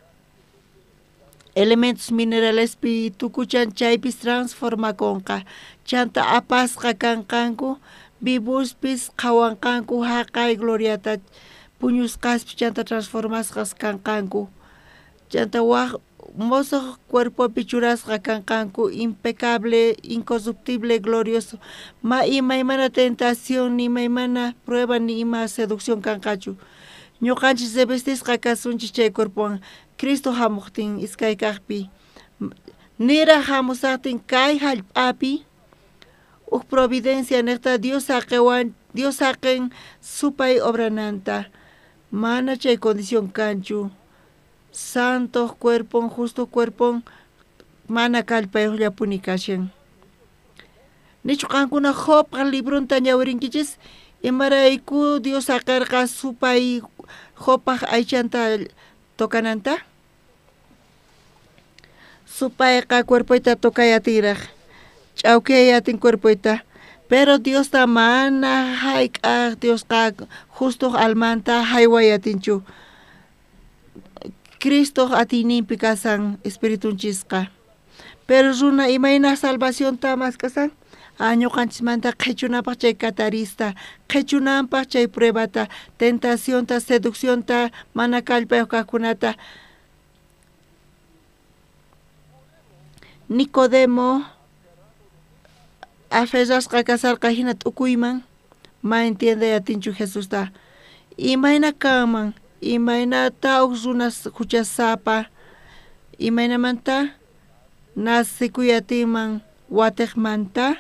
elementos mineralespi tukuchan chaypis transformakonqa chanta apasqa kanqanku vivuspis qhawanqanku haqay gloriata puñusqaspi chanta transformasqas kanqanku chanta waq mozo cuerpopi churasqa kanqanku impecable incorruptible glorioso ma imaymana tentación ni imaymana prueba ni ima seducción kanqachu ñuqanchis revestisqa kasunchis chay cuerpowan Cristo hamuqtin iskay kaqpi nira hamusaqtin kay hallp'api uk providencia niqta Dios saqen supay obrananta mana chay condición kanchu santo cuerpon justo cuerpon mana kallpayuqllapuni kashan nichu qankuna Jobqa librunta ñawirinkichis imarayku Dios saqarqa supay Jobpaq aychanta tokananta supayqa cuerpoyta tokayatiraq ch'awkiyatin cuerpoyta pero Dios ta mana hayk'aq Diosqa justo almanta haywayatinchu Cristo atininpi kasan espiritunchisqa pero runa imayna salvación tamas kasan ñuqanchismanta qhechunapaq chay katarista qhechunanpaq chay pruebata tentacionta seduccionta mana kallpayuq kaqkunata Nicodemo aferrasqa kasarqa hina t'ukuyman ma entiendeyatinchu Jesusta imayna kanman imaynata huk runa huchasapa imaynamanta nasikuyatinman watiqmanta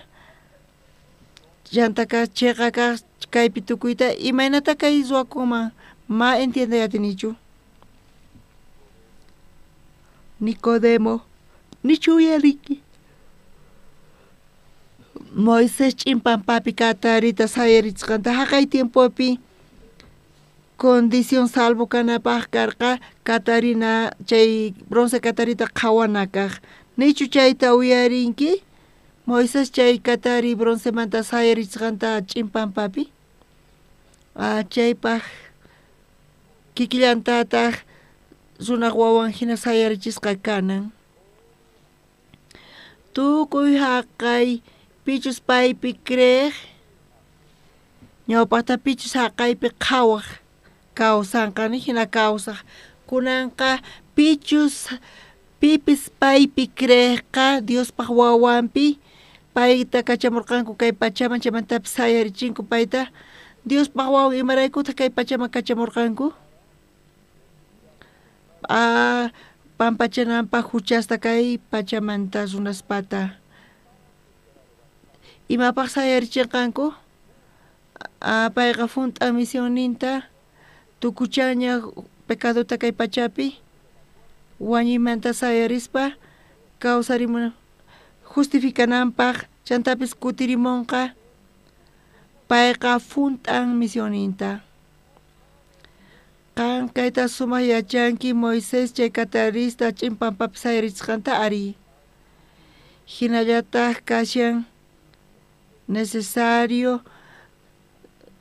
llantaka chiqaqa kaypi tukuyta imaynata kay ruwakunman ma entiendeyatinichu Nicodemo nichu uyariki Moisés ch'impanpapi katarita sayarichqanta haqay tiempopi condición salvo kanapaq karqa Catarina chay bronce Catarita qhawanakaq nichu chayta uyarinki Moisés chay Catari bronce manta sayarichqanta ch'impanpapi chaypaq kikillantataq runaq wawan hina sayarichisqa kanan tukuy haqay pichus paypi creek ñawpaqta pichus haqaypi qhawaq kawsanqani hina kawsaq kunanqa pichus pipis paypi creekqa Diospaq wawanpi payta kachamurqanku kay pachaman chaymantapis sayarichinku payta Diospaq wawan imaraykutaq kay pachaman kachamurqanku pampachananpaq huchasta kay pachamanta runaspata imapaq sayarichinqanku payqa funt'a misioninta tukuchaña pecadota kay pachapi wañuymanta sayarispa kawsarimuna justificananpaq chantapis kutirimunqa payqa funt'an misioninta kan kayta sumaq yachanki Moisés chay katarista ch'impanpapi sayarichqanta ari hinallataq kashan necesario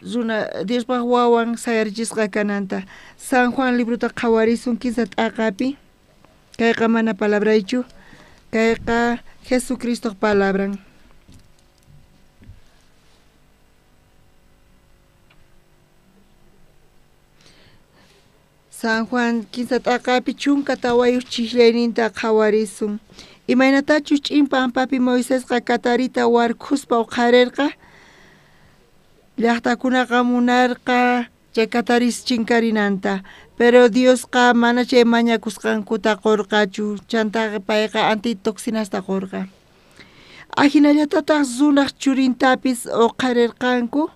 runa Diospaq wawan sayarichisqa kananta San Juan libruta qhawarisun 15 t'aqapi kayqa mana palabraychu kayqa Jesucristo palabran San Juan 15 t'aqapi chunka tawayuq chiklayninta qhawarisun imaynatachu ch'impanpapi Moisésqa katarita warkhuspa huqarirqa llaqtakunaqa munarqa chay kataris chinkarinanta pero Diosqa mana chay mañakusqankuta qurqachu chanta payqa antitoxinasta qurqa hinallatataq runaq churintapis huqarirqanku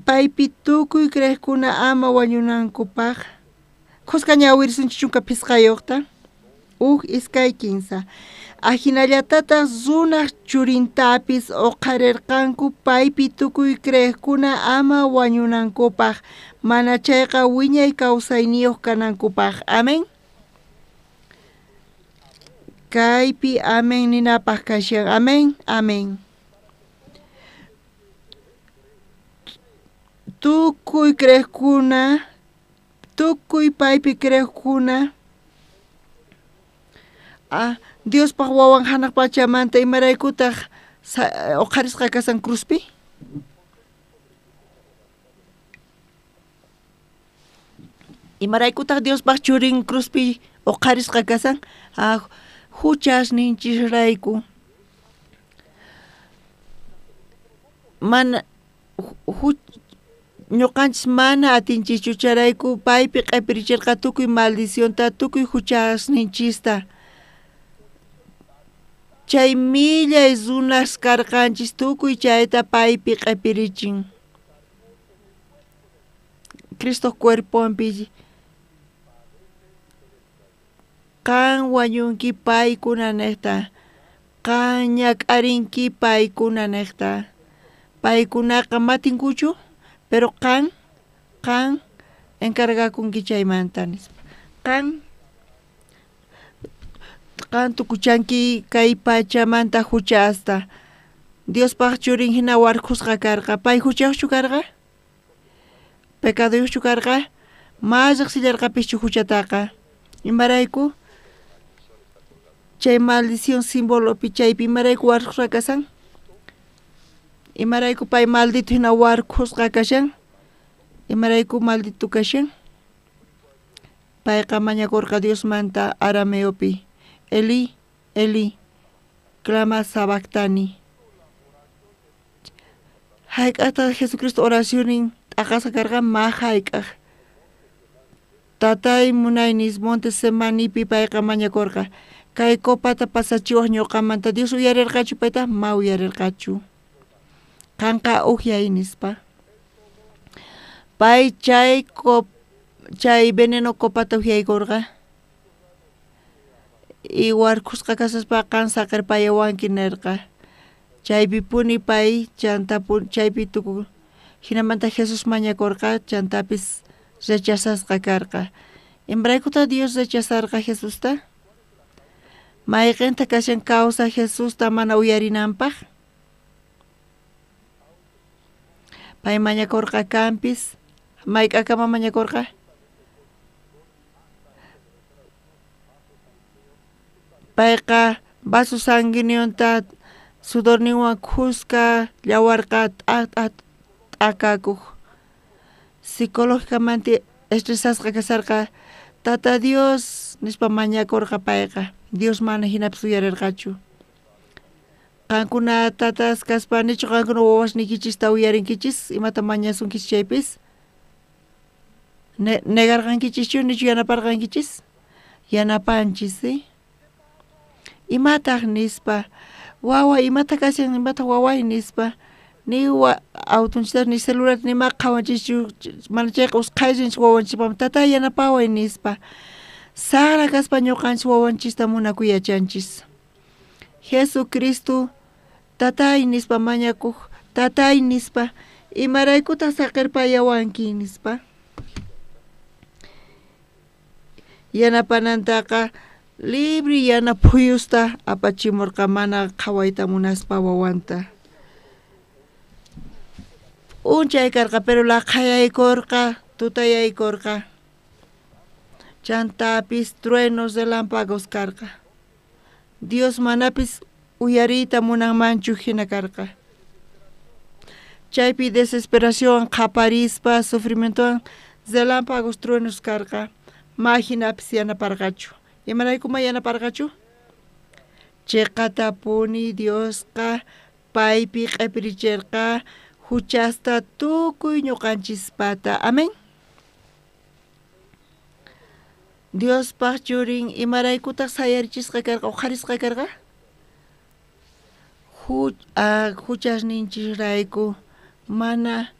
paypi tukuy kriqkuna ama wañunankupaq qusqa ñawirisunchis chunka pisqayuqta iskay 15 ajinallatata runaq churintapis uqarirqanku paypi tukuy kriqkuna ama wañunankupaq mana chayqa wiñay kawsayniyuq kanankupaq. Amén. Kaypi amén ninapaq kashan. Amén. Amén. Tukuy kriqkuna, tukuy paypi kriqkuna, Dios paq wawan hanaq pachamanta imaraykutaq uqarisqa kasan cruzpi? Imaraykutaq Dios paq churin cruzpi uqarisqa kasan? Huchasninchisrayku. Mana ñuqanchis mana atinchichu charayku paypi q'ipirichirqa tukuy maldicionta, tukuy huchasninchista. Chay millay runas karqanchis tukuy chayta paypi q'ipirichin. Cristo cuerponpi kan wañunki paykuna niqta, kan ñak'arinki paykuna niqta. Paykunaqa matinkuchu, pero kan encargakunki chaymanta nispa. Kan tukuchanki kay pachamanta huchasta. Dios paq churin hina warkusqa karqa. Pay huchaqchu karqa? Pecaduyuqchu karqa? Mallaqsillarqapischu huchataqa. Imarayku? Chay maldición simbolopi chaypi imarayku warkusqa kasan? Imarayku pay maldito hina warkusqa kashan? Imarayku maldito kashan? Payqa mañakurqa Diosmanta arameopi. Eli, Eli, clama sabactani. Hayk'aqta Jesucristo oracionin t'aqasa karqa ma hayk'aq. Tatay munaynis monte semanipi payqa mañakurqa. Kay copata pasachiwaq ñuqamanta Dios uyarirqachu payta? Ma uyarirqachu. Qanqa uhyay nispa. Pay chay veneno copata uhyaykurqa. Y warkusqa kasaspa qan saqirpayawanki nirqa. Chaypi puni pay chantapun chaypi tuku hinamanta Jesus mañakurqa chantapis rechazasqa karqa. Imbraykuta Dios rechazarqa Jesusta? Mayqinta kashan causa Jesusta mana uyarinanpaq? Pay mañakurqa kampis, mayk'akama mañakurqa? Payqa vaso sanguineonta sudorninwan khusqa llawarqa t'akakuq. Psicológicamente estresasqa kasarqa Tata Dios nispa mañakurqa payqa. Dios mana hinapis uyarirqachu. Qankuna tatas kaspa nichu qankuna wawasnikichista uyarinkichis imata mañasunkichis chaypis? Negarqankichischu nichu yanaparqankichis? Yanapanchis, ¿sí? Imataq nispa wawa imata kashan imata waway nispa ni autonchita ni celular ni ma qawanchischu mana chayqa usqaychinchis wawanchikpa tata yanapaway nispa sara kaspa ñuqanchis wawanchista munakuyachanchis. Jesucristo tatay nispa mañakuq tatay nispa imaraykutaq saqirpayawanki nispa. Yanapanantaqa libre yanapuyusta apachimurqa mana qhawayta munaspa wawanta. Unchay karqa pero laqayaykurqa, tutayaykurqa. Chantapis truenos relámpagos karqa. Dios manapis uyarita munanmanchu hina karqa. Chaypi desesperación qaparispa, sufrimientowan relámpagos truenos karqa. Mahinapis yanaparqachu. Imaraykuma yanaparqachu? Chiqatapuni Diosqa paypi q'ipirichirqa huchasta tukuy ñuqanchispata. Amén. Dios paq churin imaraykutaq sayarichisqa karqa uqarisqa karqa? Huchasninchisrayku mana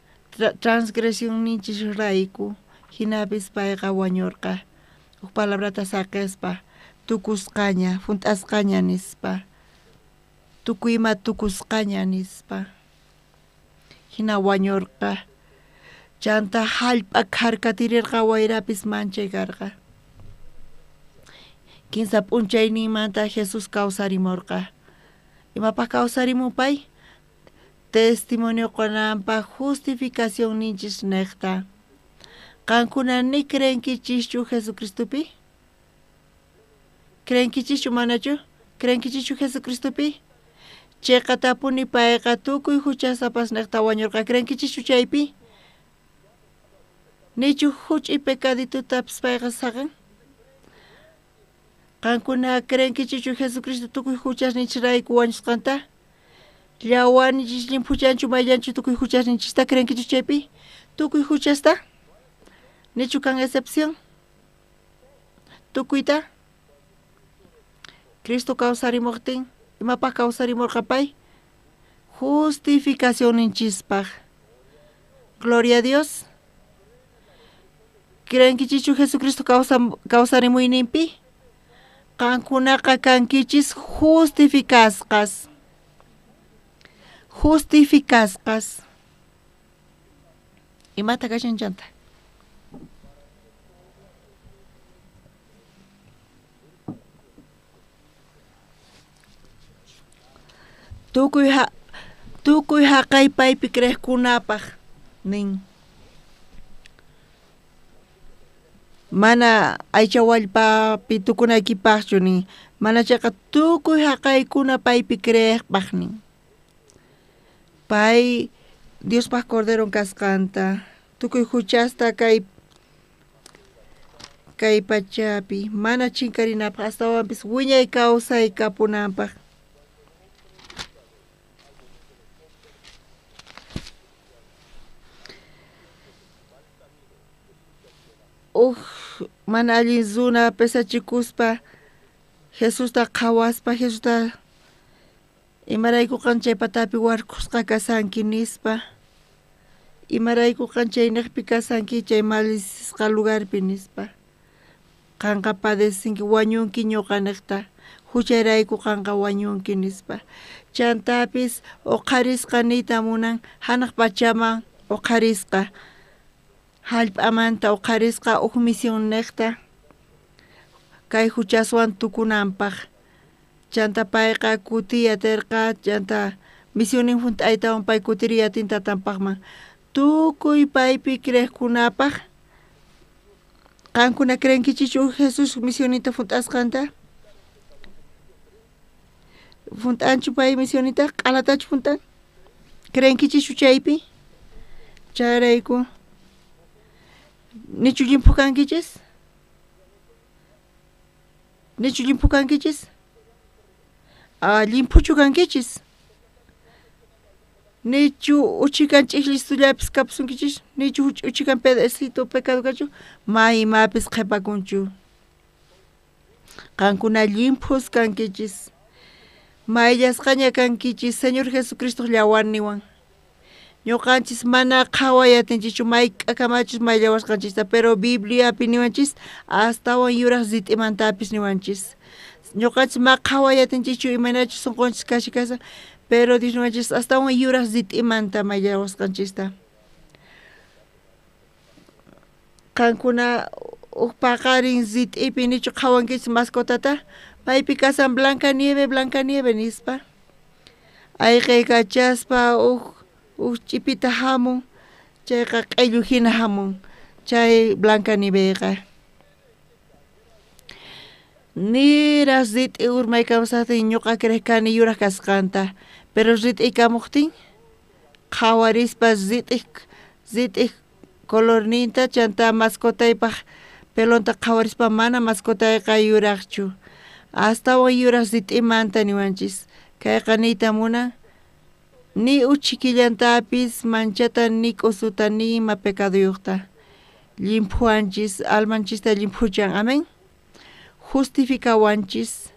transgresión ninchisrayku hinapis payqa wañurqa. Uk palabrata saqispa tukusqaña, funtasqaña nispa. Tukuyma tukusqaña nispa. Hina wañurqa. Chanta hallp'a karkatirirqa wayrapis manchay karqa. Kinsa p'unchayninmanta Jesus kawsarimurqa. Imapaq kawsarimupay? Testimonio qonanpaq justificación ninchis niqta. Qankuna ni crenkichischu Jesucristopi? Crenkichischu manachu? Crenkichischu Jesucristopi? Chayqa tapuni payqa tukuy huchasapas niqta wañurqa. Crenkichischu chaypi? Nichu huch'y pecaditutapis payqa saqan? Qankuna crenkichischu Jesucristo tukuy huchasninchirayku wañusqanta? Llawaninchis limpuchanchu mayllanchu tukuy huchasninchista crenkichischu chaypi? Tukuy huchasta? Nichu kan excepción? Tukuyta? Cristo kawsarimuqtin, imapaq kawsarimurqapay? Justificación ninchispaq. Gloria a Dios. Crenkichischu Jesucristo kawsarimuyninpi? Qankunaqa kankichis justificasqas. Justificasqas. Imata kashanchanta. Tukuy haqay paypi creqkunapaq nin. Mana aycha wallpapi tukunaykipaqchu nin. Mana chayqa tukuy haqaykuna paypi creqpaq nin. Pay Diospaq Cordero kasqanta. Tukuy huchasta kay pachapi. Mana chinkarinapaq astawanpis wiñay kawsay kapunanpaq. Mana allin zuna pesachikuspa Jesusta qhawaspa Jesusta imarayku qanchay patapi warkusqa kasanki nispa imarayku qanchay niqpi kasanki chay malisisqa lugarpi nispa qanqa padecinki wañunki ñuqa niqta huchayrayku qanqa wañunki nispa chantapis uqarisqa niyta munan hanaq pachaman uqarisqa hallp'amanta uqarisqa uq misión niqta kay huchaswan tukunanpaq chanta payqa kutiyatirqa chanta misionin hunt'aytawan pay kutiriyatinta tampaqman tukuy paypi creqkunapaq qankuna crenkichischu Jesus misionita hunt'asqanta hunt'anchu pay misionita q'alatachu hunt'an crenkichischu chaypi chayrayku nichu limpu kankichis? Nichu limpu kankichis? Limpuchu kankichis? Nichu uchikan ch'iklistullapis kapsunkichis? Nichu uchikan pedacito pecado kachu? Maymapis qhipakunchu. Qankuna limpus kankichis. Mayllasqaña kankichis Señor Jesucristo llawarniwan. Ñuqanchis mana qhawayatinchichu may k'akamachis maylawasqanchista pero Bibliapi niwanchis astawan yuraq zit'imantapis niwanchis ñuqanchis ma qhawayatinchichu imanachis sunqunchis kashi kasa pero Dios niwanchis astawan yuraq zit'imanta maylawasqanchista qankuna paqarin zit'ipi nichu qhawankichis mascotata paypi kasan Blanca Nieve nispa ayqay kachaspa ch'ipita hamun chayqa q'illu hina hamun chay Blanca Nieveqa nira zit'i urmay kawsaqtin ñuqa creqkani yuraq kasqanta pero rit'ikamuqtin qhawarispa zit'i colorninta chanta mascotaypaq pelonta qhawarispa mana mascotayqa yuraqchu astawan yuraq zit'imanta niwanchis kayqa niyta munan ni uchikillantapis manchata ni k'usuta ni ima pecaduyuqta limpuanchis almanchista limpuchan amén justificawanchis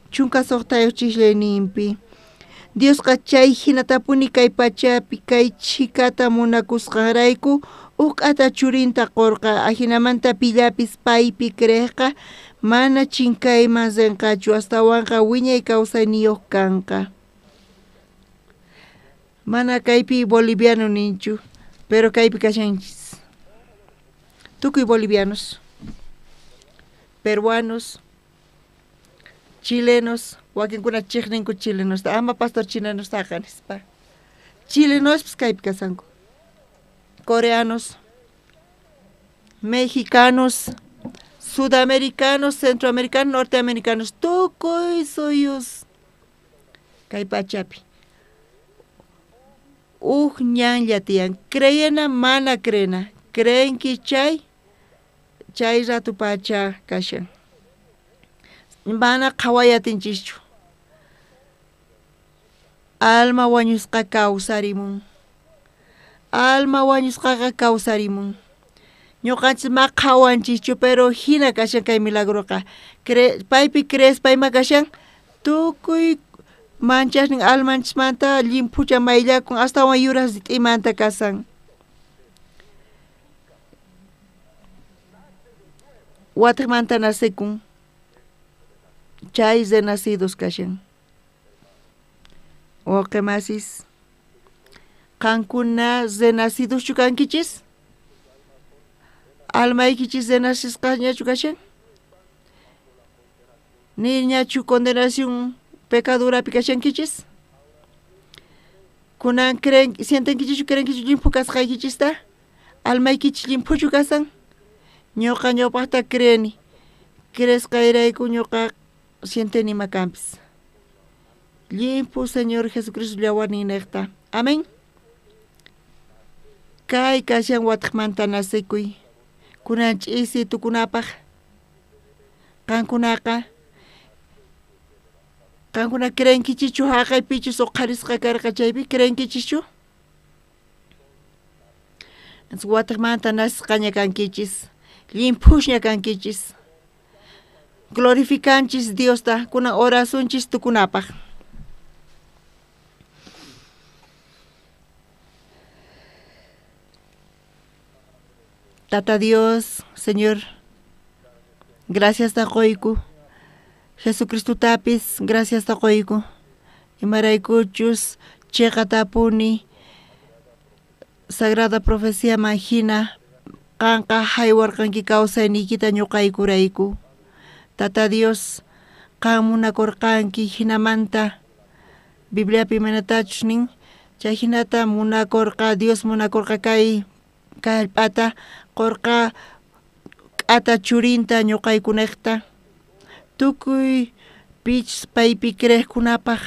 chunka suqtayuq chisllayninpi Dios chay hinatapuni kay pachapi kay chikata munakusqarayku ata churinta qorqa ahinamanta pillapis paypi creqqa mana chinkayman zenqachu astawanqa wiñay kawsayniyuq kanqa. Mana kaypi boliviano ninchu, pero kaypi kashanchis. Tukuy bolivianos, peruanos, chilenos, wakinkuna chiqninku chilenos, ama pastor chilenos taqanispa. Chilenos pues kaypi kasanku. Coreanos, mexicanos, sudamericanos, centroamericanos, norteamericanos, tukuy suyos kay pachapi. Ñanlla tiyan, creyena mana crena, creenki chay ratu pacha kashan. Mana qhawayatinchikchu. Alma wañusqa kawsarimun. Alma wañusqaqa kawsarimun. Ñuqanchis ma qhawanchikchu, pero hina kashan kay milagruqa. Paypi crees payma kashan tukuy manchasnin almanchismanta limpucha maylakun astawan yuras t'imanta kasan. Watakmanta nasekun chay de nacidos kashan. O qemasis qankuna de nacidos chukankichis? Almaykichis de nacisqa ñachu kashan? Ni ñachu condenación pecadura pikashankichis? Kunan creen, sienten kichichu creen kichu limpu kasqaykichista? Almaykichis limpuchu kasan? Ñuqa ñawpaqta creeni. Cresqayrayku ñuqa sienteni makampis. Limpu Señor Jesucristo llawarnin niqta. Amén. Kay kashan wataqmanta nasikuy. Kunan ch'isi tukunapaq. Qankuna creenkichichu haqaypichu soqarisqa karqa chaypi creenkichichu? Wataqmanta nasisqaña kankichis. Limpushña kankichis. Glorificanchis Diosta kunan orasunchis tukunapaq. Tata Dios, Señor, gracias takoyku. Jesucristo tapis, gracias takoyku. Imaraykuchus, chekatapuni, Sagrada Profecía Magina, kanka haywarkanki kawsaynikita ñuqaykurayku. Tata Dios, kan munakurqanki hinamanta, Bibliapi manatachnin, chay hinata munakurqa, Dios munakurqa kay kallp'ata, qorqa k'ata churinta ñuqaykunaqta, tukuy pich paypi creqkunapaq,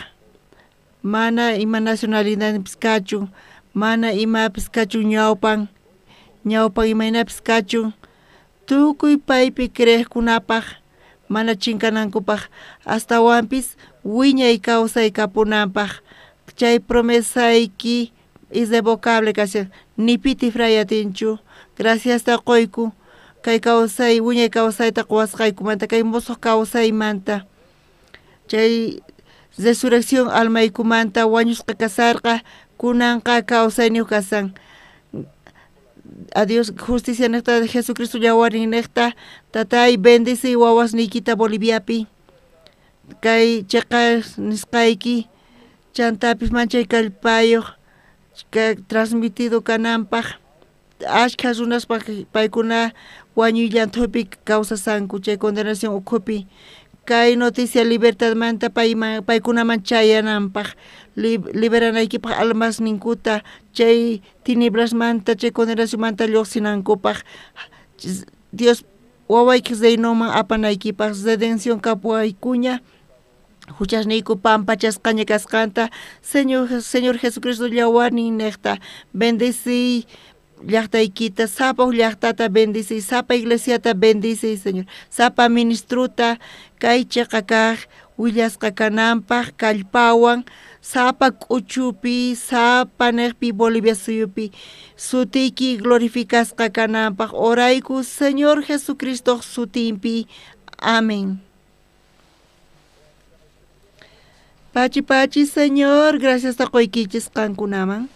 mana ima nacionalidadpis kachu, mana imapis kachu ñawpan imaynapis kachu, tukuy paypi creqkunapaq, mana chinkanankupaq, astawanpis wiñay kawsay kapunanpaq, chay promesayki irrevocable kashan, nipiti frayatinchu, gracias takoyku, kay kawsay, wiñay kawsayta quwasqaykumanta, kay musuq kawsaymanta, chay resurrección almaykumanta wañusqa kasarqa, kunanqa kawsayniyuq kasan. Adiós, justicia necta de Jesucristo llawarin necta, tatay bendice wawas nikita Boliviapi, kay cheqa nisqayki, chantapis manchay kallpayuq, transmitido kananpaq, ashka runaspaq paykuna wañuyllantupi kawsasanku chay condenación ukhupi. Kay noticia libertadmanta paykunaman chayananpaq, liberanaykipaq almas ninkuta, chay tiniblasmanta, chay condenacionmanta lluqsinankupaq. Dios wawayki zeynoman apanaykipaq, redención kapuaykuña, huchasniyku pampachasqaña kasqanta, Señor Jesucristo llawarnin niqta, bendici llaqtaykita, sapa llaqtata bendici, sapa iglesiata bendici, Señor, sapa ministruta, kay cheqa kaq, willasqa kananpaq, kallpawan, sapa k'uchupi, sapa neqpi Bolivia suyupi, sutiyki glorificasqa kananpaq, orayku Señor Jesucristo sutinpi. Amén. Pachi Pachi, Señor, gracias a Koikichis Kankunaman.